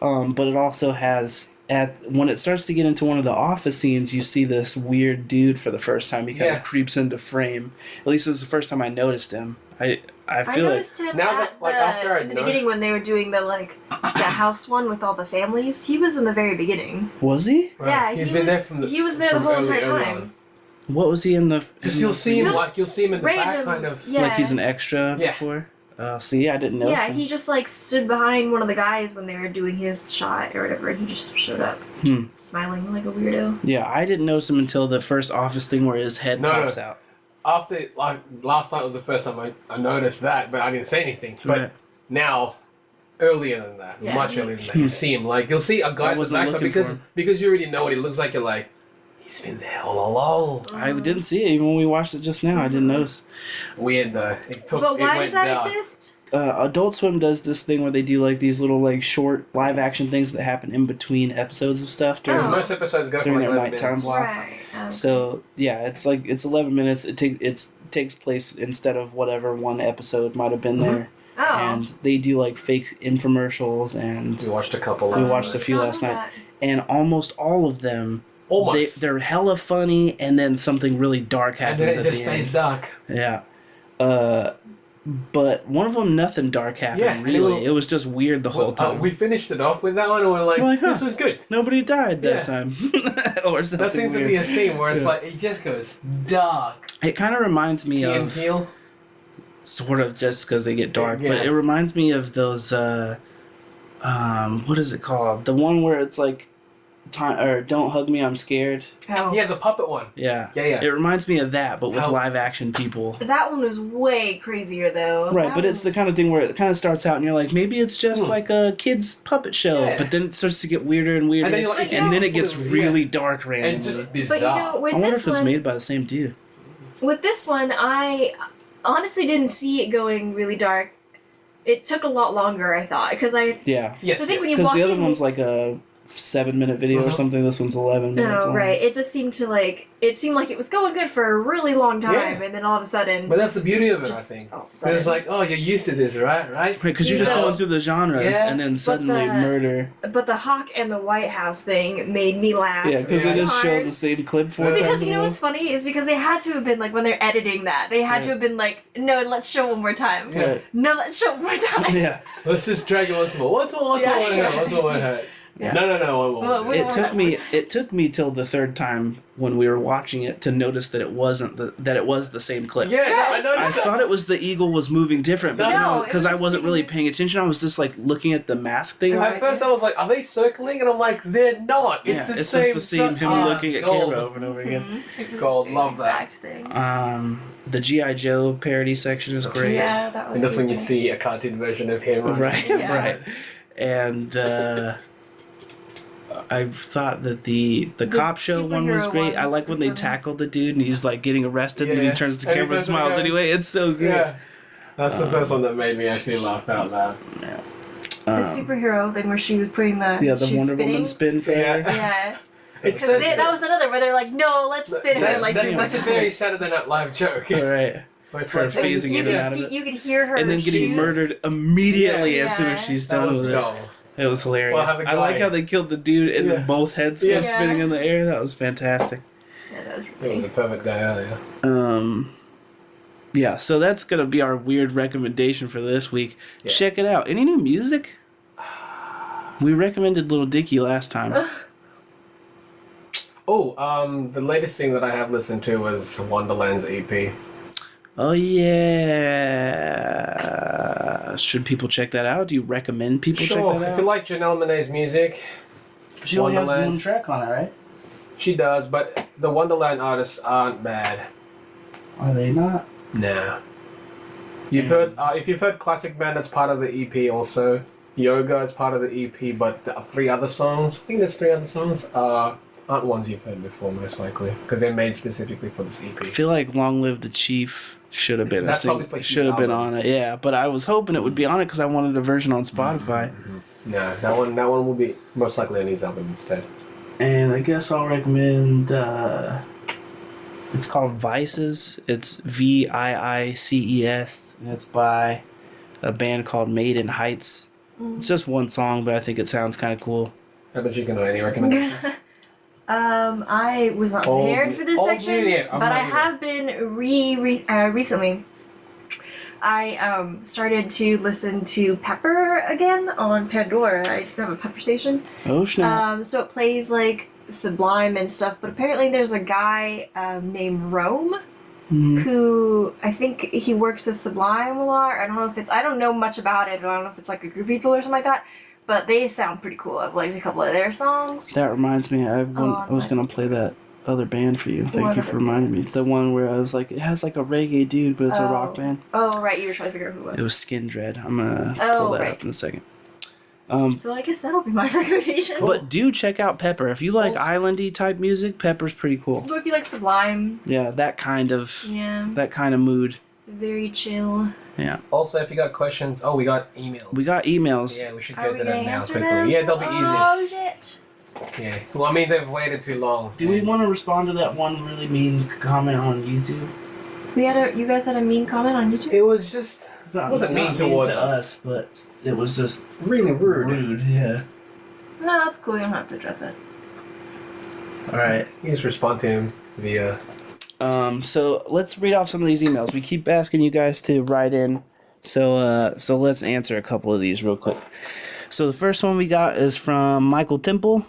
But it also has when it starts to get into one of the office scenes, you see this weird dude for the first time. He kind of creeps into frame. At least it was the first time I noticed him. I feel noticed him in the beginning when they were doing the house one with all the families. He was in the very beginning. Was he? Right. Yeah, he was there the whole entire time. What was he in the? Because you'll see him in the back, kind of. Yeah. Like he's an extra before. See, I didn't know. Yeah, he just stood behind one of the guys when they were doing his shot or whatever, and he just showed up, smiling like a weirdo. Yeah, I didn't notice him until the first office thing where his head pops out. After last night was the first time I noticed that, but I didn't say anything. But now, earlier than that, much earlier than that, you see him you'll see a guy at the back, but because you already know what he looks like, you're like, he's been there all along. I didn't see it even when we watched it just now. I didn't notice. Weird though. But why does that exist? Adult Swim does this thing where they do these little short live action things that happen in between episodes of stuff during most episodes go during for their 11 nighttime minutes. block. Right. So yeah, it's 11 minutes. It takes place instead of whatever one episode might have been there. Oh. And they do fake infomercials, and We watched a couple. we watched a few last night, and almost all of them. Almost. They're hella funny, and then something really dark happens and then it at just the stays end. dark. Yeah. But one of them, nothing dark happened, Yeah, and really. It was just weird the whole time. We finished it off with that one, and we're like, this was good. Nobody died that Yeah. time. Or something That seems to be a theme where it's it just goes dark. It kind of reminds me Key and of... Peele. Sort of, just because they get dark. Yeah. But it reminds me of those... what is it called? The one where it's Don't Hug Me, I'm Scared. Oh. Yeah, the puppet one. Yeah. Yeah. It reminds me of that, but with live action people. That one was way crazier though. Right, but it's the kind of thing where it kind of starts out and you're like, maybe it's just like a kid's puppet show, but then it starts to get weirder and weirder, and then it gets really dark randomly. And just bizarre. But with I wonder this if it's one, made by the same dude. With this one, I honestly didn't see it going really dark. It took a lot longer, I thought, because Yeah. Yes, so I think when you Because walk the other in, one's like a 7-minute video or something. This one's 11 minutes long. right. It just seemed to it seemed like it was going good for a really long time, and then all of a sudden. But that's the beauty of it, I think. It's like, oh, you're used to this, right? Right, because you're just going through the genres, and then suddenly murder. But the Hawk and the White House thing made me laugh. Yeah, because they just hard. show the same clip 4 times. Because you know what's funny is because they had to have been when they're editing that, they had to have been no, let's show one more time. Right. No, let's show one more time. Yeah. Let's just drag it once more. Once more. Yeah. No. It took me till the third time when we were watching it to notice that it wasn't that it was the same clip. Yeah, Yes! I I noticed that. thought it was the eagle was moving different, but No, because it I was wasn't the really same. paying attention. I was just like looking at the mask thing. At first, I was like, "Are they circling?" And I'm like, "They're not. It's the it's same." just the same him looking at gold. camera over and over again. It was Gold, the same love that. exact thing. The G.I. Joe parody section is great. Yeah, that was. And that's when you creepy. see a cartoon version of him. Right, Yeah. right. And I thought that the cop show one was superhero great. I ones like when were they funny. tackle the dude and he's like getting arrested and he Yeah. turns to And he camera and turns to the smiles camera. anyway. It's so good. Yeah. That's the first one that made me actually laugh out loud. The superhero thing where she was putting the the she's Wonder spinning. Woman spin for Yeah. her. Yeah. It's Because that was another where they're like, no, let's spin her like. that's a very Saturday Night Live joke. All right. Where it's Her like, phasing you in and out of it. You could hear her And then getting shoes. murdered immediately Yeah. as soon as Yeah. she's that done was with it. dumb. It was hilarious. Well, how the I like guy- how they killed the dude and Yeah. then both heads Yeah. go spinning in the air. That was fantastic. Yeah, that was It pretty. was a perfect day earlier. Yeah, so that's gonna be our weird recommendation for this week. Yeah. Check it out. Any new music? We recommended Little Dicky last time. Oh, the latest thing that I have listened to was Wonderland's E EP. Oh yeah. Should people check that out? Do you recommend people check Sure, that if out? you like Janelle Monáe's music, She only has Wonderland. one track on it, right? she does, but the Wonderland artists aren't bad. Are they not? Nah. You've heard if you've heard Classic Man, that's part of the EP also. Yoga is part of the EP, but the 3 other songs, I think there's 3 other songs, aren't ones you've heard before, most likely, because they're made specifically for this EP. I feel like Long Live the Chief should have been. That's probably for his should have been album. on it, yeah. But I was hoping it would be on it because I wanted a version on Spotify. No, that one will be most likely on his album instead. And I guess I'll recommend. It's called Vices. It's VIICES, and it's by a band called Made in Heights. It's just one song, but I think it sounds kind of cool. How about you, Gano? Any recommendations? I was not Old- prepared for this old section, media, I'm but not I either. have been recently. I started to listen to Pepper again on Pandora. I have a Pepper station. Oh snap! So it plays like Sublime and stuff, but apparently there's a guy named Rome who I think he works with Sublime a lot. I don't know if it's, I don't know much about it. I don't know if it's like a group of people or something like that, but they sound pretty cool. I've liked a couple of their songs. That reminds me, I was my- gonna play that other band for you. Thank What you other for reminding me. bands? The one where I was like, it has like a reggae dude, but it's a rock band. Oh, right, you were trying to figure out who it was. It was Skin Dread. I'm gonna Oh, pull that right. up in a second. So I guess that'll be my recommendation. But do check out Pepper if you like Also- islandy type music. Pepper's pretty cool. But if you like Sublime, Yeah, that kind of mood. very chill. Yeah, Also, if you got questions, we got emails. we got emails. Yeah, we should Are get we to them gonna now answer quickly. them? Yeah, they'll be easy. Oh shit! Yeah. Well, I mean, they've waited too long. Do we want to respond to that one really mean comment on YouTube? You guys had a mean comment on YouTube. It was just It's not, wasn't mean not towards to us. but it was just really rude. rude. Yeah. No, that's cool. You don't have to address it. All right. You just respond to him via. So let's read off some of these emails. We keep asking you guys to write in, so let's answer a couple of these real quick. So the first one we got is from Michael Temple.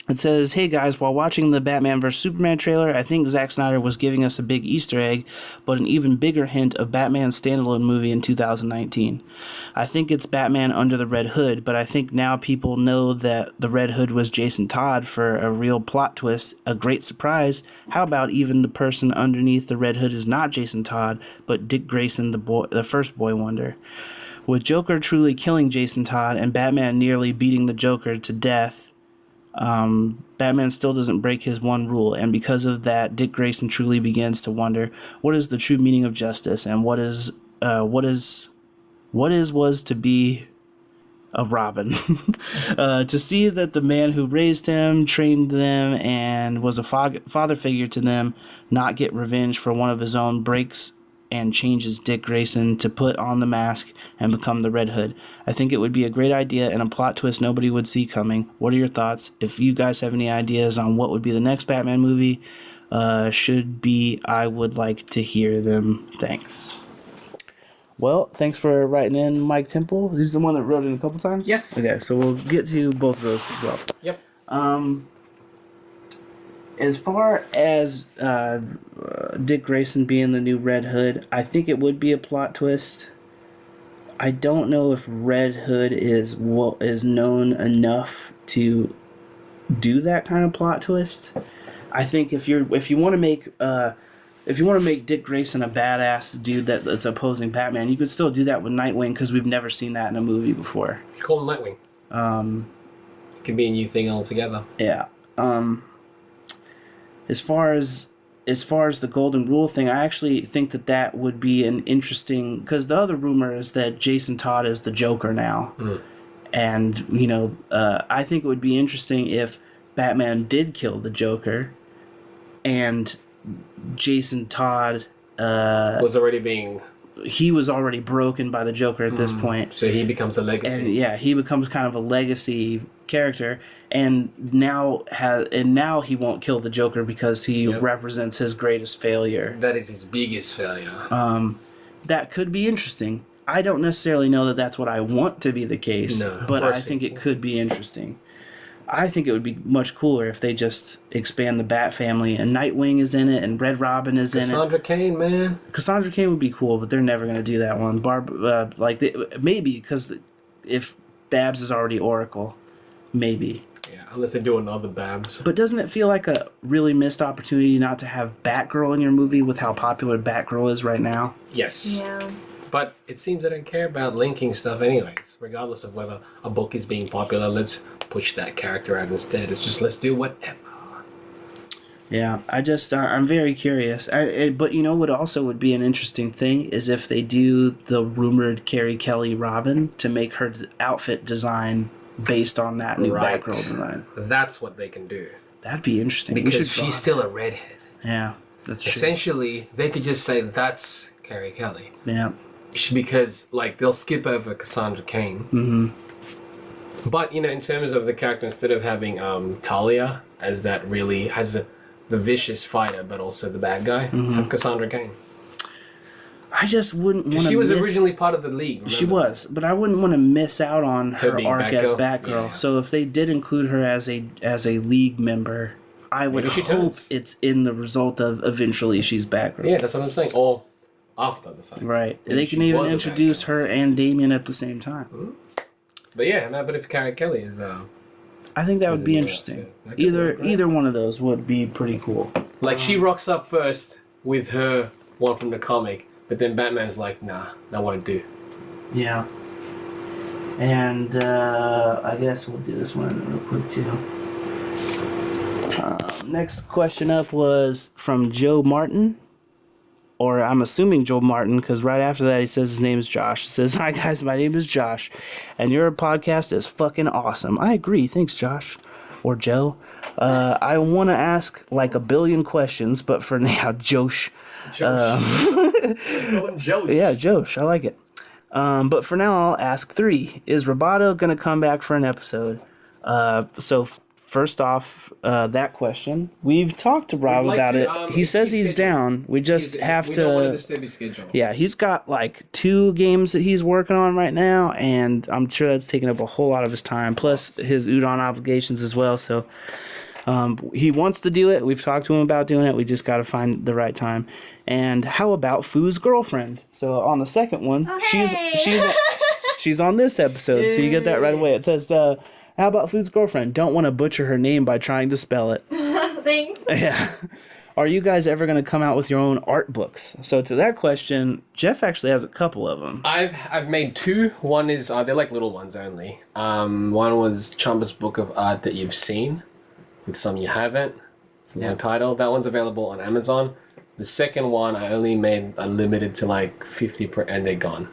It says, "Hey guys, while watching the Batman vs Superman trailer, I think Zack Snyder was giving us a big Easter egg, but an even bigger hint of Batman's standalone movie in 2019. I think it's Batman Under the Red Hood, but I think now people know that the Red Hood was Jason Todd for a real plot twist, a great surprise. How about even the person underneath the Red Hood is not Jason Todd, but Dick Grayson, the first Boy Wonder? With Joker truly killing Jason Todd and Batman nearly beating the Joker to death, Batman still doesn't break his one rule, and because of that, Dick Grayson truly begins to wonder what is the true meaning of justice and what was to be a Robin. To see that the man who raised him, trained them, and was a father figure to them not get revenge for one of his own breaks and changes Dick Grayson to put on the mask and become the Red Hood. I think it would be a great idea and a plot twist nobody would see coming. What are your thoughts? If you guys have any ideas on what would be the next Batman movie, I would like to hear them. Thanks." Well, thanks for writing in, Mike Temple. He's the one that wrote in a couple times? Yes. Okay, so we'll get to both of those as well. Yep. As far as Dick Grayson being the new Red Hood, I think it would be a plot twist. I don't know if Red Hood is known enough to do that kind of plot twist. I think if you want to make Dick Grayson a badass dude that's opposing Batman, you could still do that with Nightwing because we've never seen that in a movie before. Call him Nightwing. It could be a new thing altogether. Yeah. As far as the Golden Rule thing, I actually think that would be an interesting, because the other rumor is that Jason Todd is the Joker now, and I think it would be interesting if Batman did kill the Joker, and Jason Todd was already broken by the Joker at this point. So he becomes a legacy. And yeah, he becomes kind of a legacy character, and now he won't kill the Joker because he represents his greatest failure. That is his biggest failure. That could be interesting. I don't necessarily know that that's what I want to be the case, but I think it could be interesting. I think it would be much cooler if they just expand the Bat family and Nightwing is in it and Red Robin is in it. Cassandra Cain, man. Cassandra Cain would be cool, but they're never going to do that one. Maybe because if Babs is already Oracle, maybe. Yeah, unless they do another Babs. But doesn't it feel like a really missed opportunity not to have Batgirl in your movie with how popular Batgirl is right now? Yes. Yeah. But it seems they don't care about linking stuff anyways. Regardless of whether a book is being popular, let's push that character out instead. It's just, let's do whatever. Yeah, I'm very curious. But you know what also would be an interesting thing is if they do the rumored Carrie Kelly Robin to make her outfit design based on that new Batgirl design. That's what they can do. That'd be interesting. Because she's still a redhead. Yeah, that's true. Essentially, they could just say that's Carrie Kelly. Yeah. Because, they'll skip over Cassandra Cain. Mm-hmm. But, in terms of the character, instead of having Talia as that really, as the vicious fighter, but also the bad guy, have Cassandra Cain. I just wouldn't want to. She was originally part of the League. Remember? She was, but I wouldn't want to miss out on her arc as Batgirl. Yeah. So if they did include her as a League member, I would hope it's in the result of eventually she's Batgirl. Yeah, that's what I'm saying. Or after the fact. Right. They can even introduce her and Damian at the same time. Mm-hmm. But yeah, but if Carrie Kelly is... I think that would be interesting. Either one of those would be pretty cool. She rocks up first with her one from the comic, but then Batman's like, nah, that won't do. Yeah. And I guess we'll do this one real quick too. Next question up was from Joe Martin. Or I'm assuming Joe Martin, because right after that he says his name is Josh. He says, "Hi guys, my name is Josh, and your podcast is fucking awesome." I agree. Thanks, Josh. Or Joe. I want to ask a billion questions, but for now, Josh. Josh. Yeah, Josh. I like it. But for now, I'll ask 3. Is Roboto going to come back for an episode? First off, that question. We've talked to Rob about it. He says he's down. We just have to... We don't want to disturb his schedule. Yeah, he's got 2 games that he's working on right now, and I'm sure that's taking up a whole lot of his time, plus his Udon obligations as well. So he wants to do it. We've talked to him about doing it. We just got to find the right time. And how about Foo's girlfriend? So on the second one, she's on this episode, so you get that right away. It says... how about Food's girlfriend? Don't want to butcher her name by trying to spell it. Thanks. Yeah. Are you guys ever going to come out with your own art books? So to that question, Jeff actually has a couple of them. I've made 2. One is, they're little ones only. One was Chamba's book of art that you've seen, with some you haven't. It's Untitled. That one's available on Amazon. The second one, I only made limited to 50 and they're gone.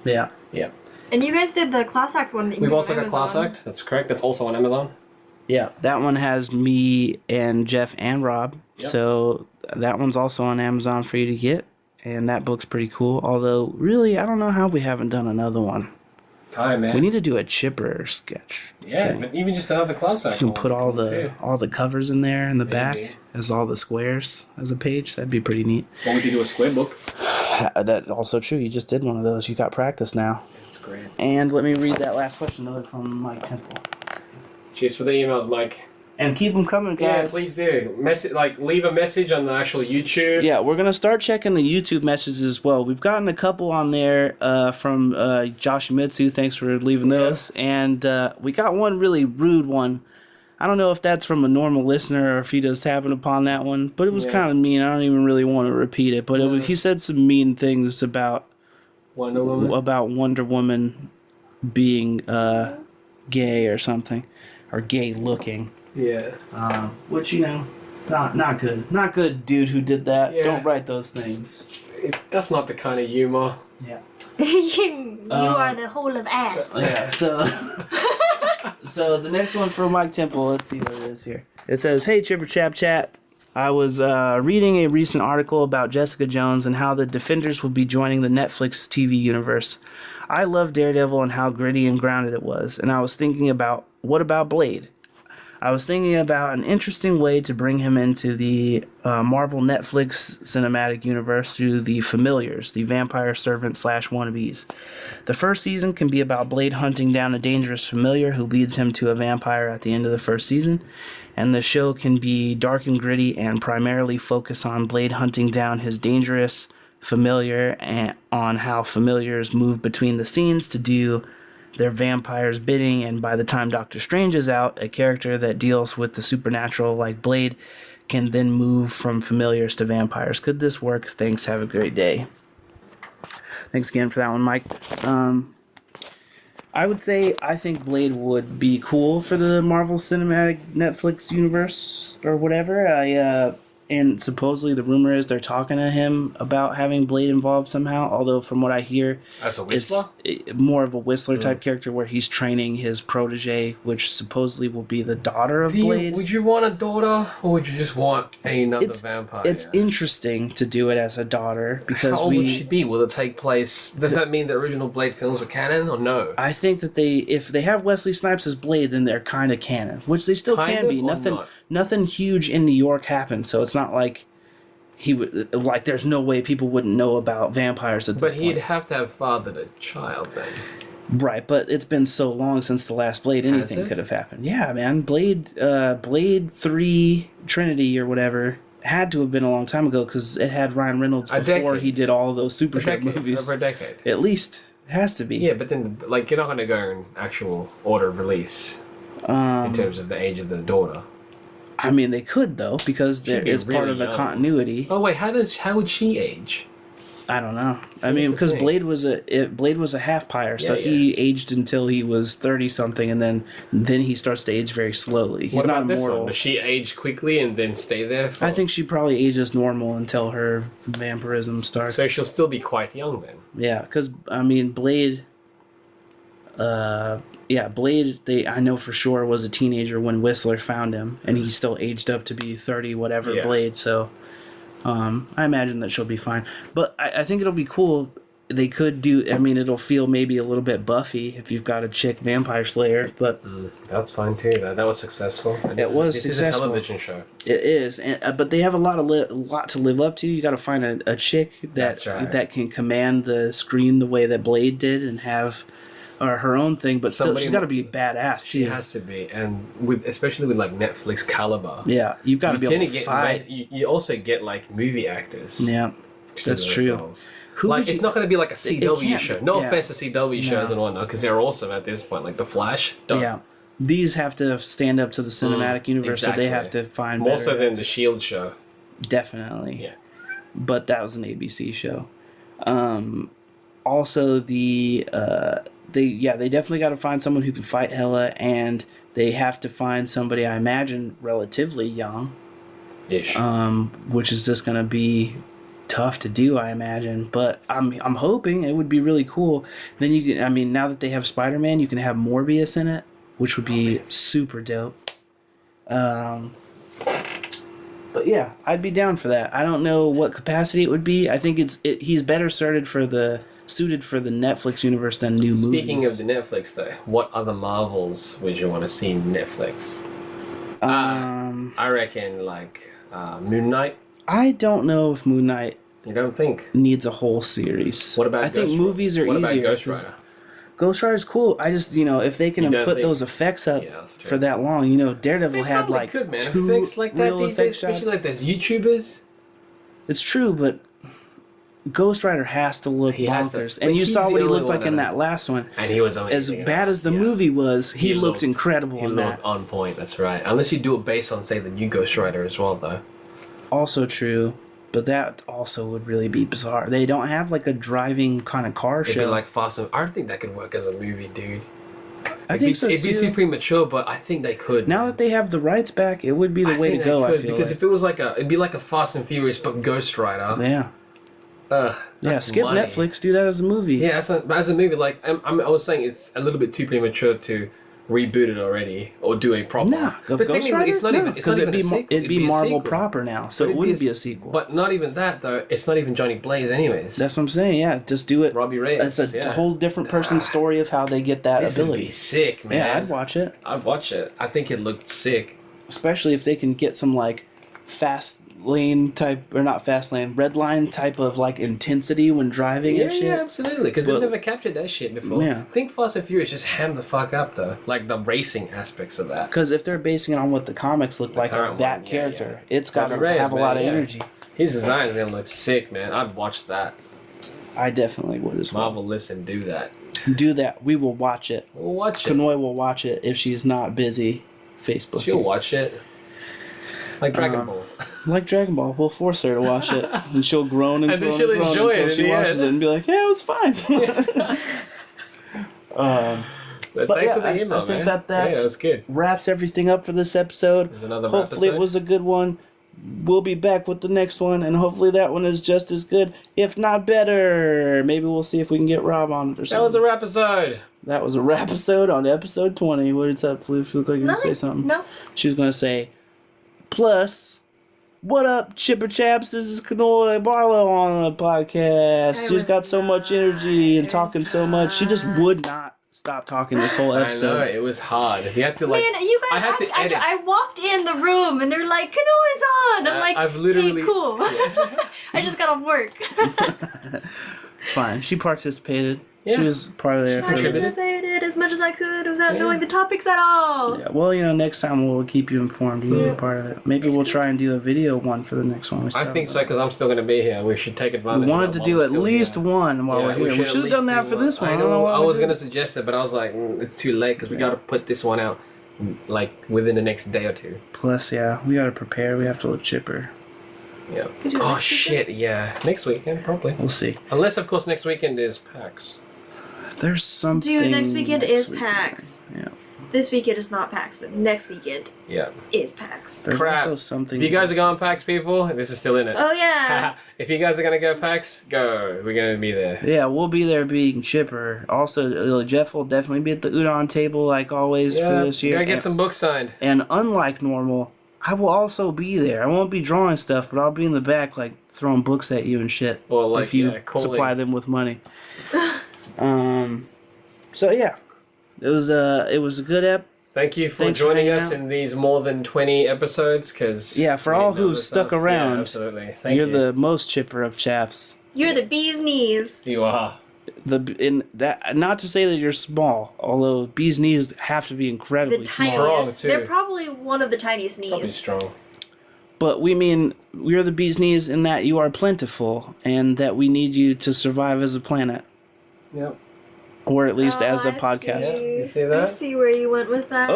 Yeah. Yeah. And you guys did the Class Act one. We've also got Class Act. That's correct. That's also on Amazon. Yeah, that one has me and Jeff and Rob. Yep. So that one's also on Amazon for you to get. And that book's pretty cool. Although, really, I don't know how we haven't done another one. Time, man. We need to do a chipper sketch. Yeah, thing. but even just another class act. You can put all the covers in there in the back as all the squares as a page. That'd be pretty neat. Or we could do a square book. That's also true. You just did one of those. You got practice now. That's great. And let me read that last question another from Mike Temple. Cheers for the emails, Mike. And keep them coming, guys. Yeah, please do. Leave a message on the actual YouTube. Yeah, we're gonna start checking the YouTube messages as well. We've gotten a couple on there from Josh Mitsu. Thanks for leaving those. And we got one really rude one. I don't know if that's from a normal listener or if he just happened upon that one, but it was kind of mean. I don't even really want to repeat it, but he said some mean things about Wonder Woman being gay or something, or gay looking. Yeah. Which, not good. Not good, dude who did that. Yeah. Don't write those things. That's not the kind of humor. Yeah. You are the whole of ass. Yeah, so the next one from Mike Temple, let's see what it is here. It says, "Hey, Chipper Chap Chat. I was reading a recent article about Jessica Jones and how the Defenders will be joining the Netflix TV universe. I love Daredevil and how gritty and grounded it was, and I was thinking about, what about Blade? I was thinking about an interesting way to bring him into the Marvel Netflix cinematic universe through the Familiars, the vampire servant / wannabes. The first season can be about Blade hunting down a dangerous familiar who leads him to a vampire at the end of the first season, and the show can be dark and gritty and primarily focus on Blade hunting down his dangerous familiar and on how familiars move between the scenes to do their vampire's bidding, and by the time Doctor Strange is out, a character that deals with the supernatural like Blade can then move from familiars to vampires. Could this work? Thanks, have a great day." Thanks again for that one, Mike. I would say I think Blade would be cool for the Marvel Cinematic Netflix universe or whatever. And supposedly the rumor is they're talking to him about having Blade involved somehow. Although from what I hear, As a Whistler? it's more of a Whistler type character where he's training his protege, which supposedly will be the daughter of Blade. Would you want a daughter, or would you just want another vampire? It's interesting to do it as a daughter because How old would she be? Will it take place? Does that mean the original Blade films are canon, or no? I think that if they have Wesley Snipes as Blade, then they're kind of canon, which they still Kind can of be. or Nothing huge in New York happened, so it's not like he would there's no way people wouldn't know about vampires at this But point. he'd have to have fathered a child then. Right, but it's been so long since the last Blade, anything it? could have happened. Yeah, man, Blade 3 Trinity or whatever had to have been a long time ago because it had Ryan Reynolds before decade. he did all those superhero movies. Over a decade. At least it has to be. Yeah, but then you're not going to go in actual order of release in terms of the age of the daughter. I mean, they could though because She'd be it's part really of a young. continuity. Oh wait, how would she age? I don't know. So I mean, that's the because thing. Blade was a half pyre, so Yeah, he aged until he was 30 something, and then he starts to age very slowly. He's What not about this immortal. one? Does she age quickly and then stay there? I think she probably ages normal until her vampirism starts. so. She'll still be quite young then. Yeah, because I mean, Blade. Blade. I know for sure was a teenager when Whistler found him, and he still aged up to be 30 whatever. Yeah. Blade. So, I imagine that she'll be fine. But I think it'll be cool. They could do. I mean, it'll feel maybe a little bit Buffy if you've got a chick vampire slayer, but That's fine too. That was successful. And It was this successful. is a television show. it is. But they have a lot to live up to. You got to find a chick That's right. that can command the screen the way that Blade did and have. Or her own thing, but still, Somebody she's got to be badass too. She has to be, and especially with like Netflix caliber. Yeah, you've got to be able to fight. You also get like movie actors. Yeah, to that's do true. roles. Who Like would you- it's not going to be like a CW can't show. be, No yeah. offense to CW shows and whatnot, because they're awesome at this point. Like The Flash. Dope. Yeah, these have to stand up to the cinematic universe, so they have exactly. to find More better so than the Shield show. definitely. Yeah. But that was an ABC show. Also, they definitely got to find someone who can fight Hela, and they have to find somebody, I imagine, relatively young, Ish. which is just gonna be tough to do, I imagine. But I'm hoping it would be really cool. Then you can, I mean, now that they have Spider-Man, you can have Morbius in it, which would be super dope. But yeah, I'd be down for that. I don't know what capacity it would be. I think he's better suited for the suited for the Netflix universe than new movies. Speaking of the Netflix, though, what other Marvels would you want to see in Netflix? I reckon, like, Moon Knight. I don't know if Moon Knight You don't think? needs a whole series. What about I think Ghost movies are Rider? easier. What about Ghost 'cause Rider? Ghost Rider's cool. I just, if they can You don't put think- those effects up Yeah, that's true. for that long, Daredevil They had probably like could, man. 2 Effects like that real these effect days, especially shots. like those YouTubers. It's true, but Ghost Rider has to look He has to. bonkers. But And you he's saw the what he only looked one like in that- that last one. And he was As amazing. bad as the Yeah. movie was, he looked looked- incredible He in looked that. on point, that's right. Unless you do it based on, say, the new Ghost Rider as well, though. Also true, but that also would really be bizarre. They don't have like a driving kind of car It'd show. be like Fast and... I don't think that could work as a movie, dude. I think so It'd be too. too premature, but I think they could. Now man. that they have the rights back, it would be the way to think go. they I could, feel because like. if it was like it'd be like a Fast and Furious but Ghost Rider. Yeah, yeah. That's Skip money. Netflix. Do that as a movie. Yeah, as a movie, like I was saying, it's a little bit too premature to reboot it already or do a proper. Nah, but Ghost technically, Rider? it's not No, even. It's not even a sequel. it'd be a Marvel sequel. proper now, so But it it'd wouldn't be a sequel. But not even that though. It's not even Johnny Blaze, anyways. That's what I'm saying. Yeah, just do it. Robbie Reyes. It's a yeah. whole different person's story of how they get that This would ability. be sick, man. Yeah, I'd watch it, I'd watch it. I think it looked sick. especially if they can get some like fast lane type, or not fast lane, red line type of like intensity when driving Yeah, and shit. yeah, absolutely. Because But- they've never captured that shit before. Yeah. Think Fast and Furious just ham the fuck up though, like the racing aspects of that. Because if they're basing it on what the comics look like current of that one, yeah, character, yeah. it's got to Robbie Reyes, have a lot man, of yeah. energy. His design is gonna look sick, man. I'd watch that. I definitely would as well. Marvel, listen, do that. Do that. We will watch it. We'll watch it. Kanoy will watch it if she's not busy Facebook. She'll watch it. Like Dragon Ball. Like Dragon Ball, we'll force her to watch it, and she'll groan and And then groan she'll and groan enjoy it until in she the watches end. it and be like, "Yeah, it was fine." But But thanks yeah, for the email, I think man. that's yeah, that's good. wraps everything up for this episode. There's another Hopefully, it episode. was a good one. We'll be back with the next one, and hopefully that one is just as good, if not better. Maybe we'll see if we can get Rob on it or something. That was a rap episode. That was a rap episode on episode 20. What's up, Floof? You look like you Nothing. say something. No. She was going to say, plus, what up, Chipper Chaps? This is Kanoy Barlow on the podcast. I She's was got so much energy and not. talking so much. She just would not stop talking this whole I know, episode. it was hard. You had to like... Man, you guys, I had to edit. I walked in the room and they're like, Canoe is on. I'm like, I've literally... hey, cool. I just got off work. It's fine. She participated. She Yeah. was part of there. I For participated as much as I could without Yeah. knowing the topics at all. yeah, well, next time we'll keep you informed. You'll be part of it. Maybe we'll try and do a video one for the next one. I think so, because I'm still going to be here. We should take advantage We of wanted it to while do we're at still least here. one while we're here. We should have done that for this one. I I don't know know. why I we was didn't. going to suggest it, but I was like, it's too late because we got to put this one out like within the next day or two. Plus, yeah, we gotta prepare. We have to look chipper. Yeah. Could you Oh next shit! Yeah, next weekend probably. We'll see. Unless of course next weekend is PAX. There's something. Dude, next weekend is weekend. PAX. Yeah. This weekend is not PAX, but next weekend Yeah. is PAX. There's Crap. also something. If you guys are going PAX, people, this is still in it. Oh, yeah. If you guys are gonna go PAX, go. We're gonna be there. Yeah, we'll be there being chipper. Also, Jeff will definitely be at the udon table like always for this year. Go get some books signed. And unlike normal, I will also be there. I won't be drawing stuff, but I'll be in the back, like throwing books at you and shit. Or, like, if you yeah, calling. supply them with money. So yeah, it was a good ep. Thank you for Thanks for joining hanging us out. in these more than 20 episodes. Cause Yeah, for all who've stuck around, Yeah, absolutely. Thank You're you. the most chipper of chaps. You're the bee's knees. You are. In that, not to say that you're small, although bees' knees have to be The incredibly small. tiniest. too. They're probably one of the tiniest Probably knees. strong. But we mean we're the bee's knees in that you are plentiful and that we need you to survive as a planet, Yep. or at least Oh, as a I podcast. Yeah, see. you see I that? see where you went with that.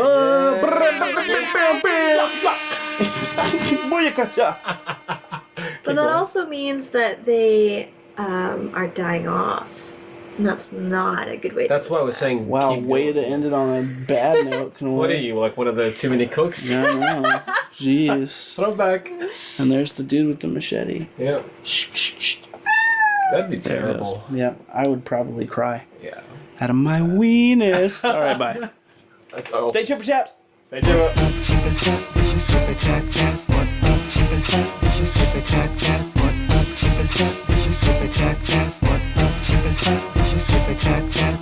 But that also means that they are dying off. And that's not a good way That's to why we're saying. Wow, keep way doing to it. end it on a bad note. What are you, like one of those too many cooks? No. Jeez. Throwback. And there's the dude with the machete. Yeah. That'd be There it is. terrible. Yeah, I would probably cry. Yeah. Out of my weenus. All right, bye. That's all. Stay chipper chaps. Stay tuned. Chipper chat, this is Chipper chat chat. What up, Chipper chat? This is Chipper chat chat. What up, Chipper chat? This is Chipper chat chat. What up, Chipper Chap and Chap. This is Chip and Chap Chat.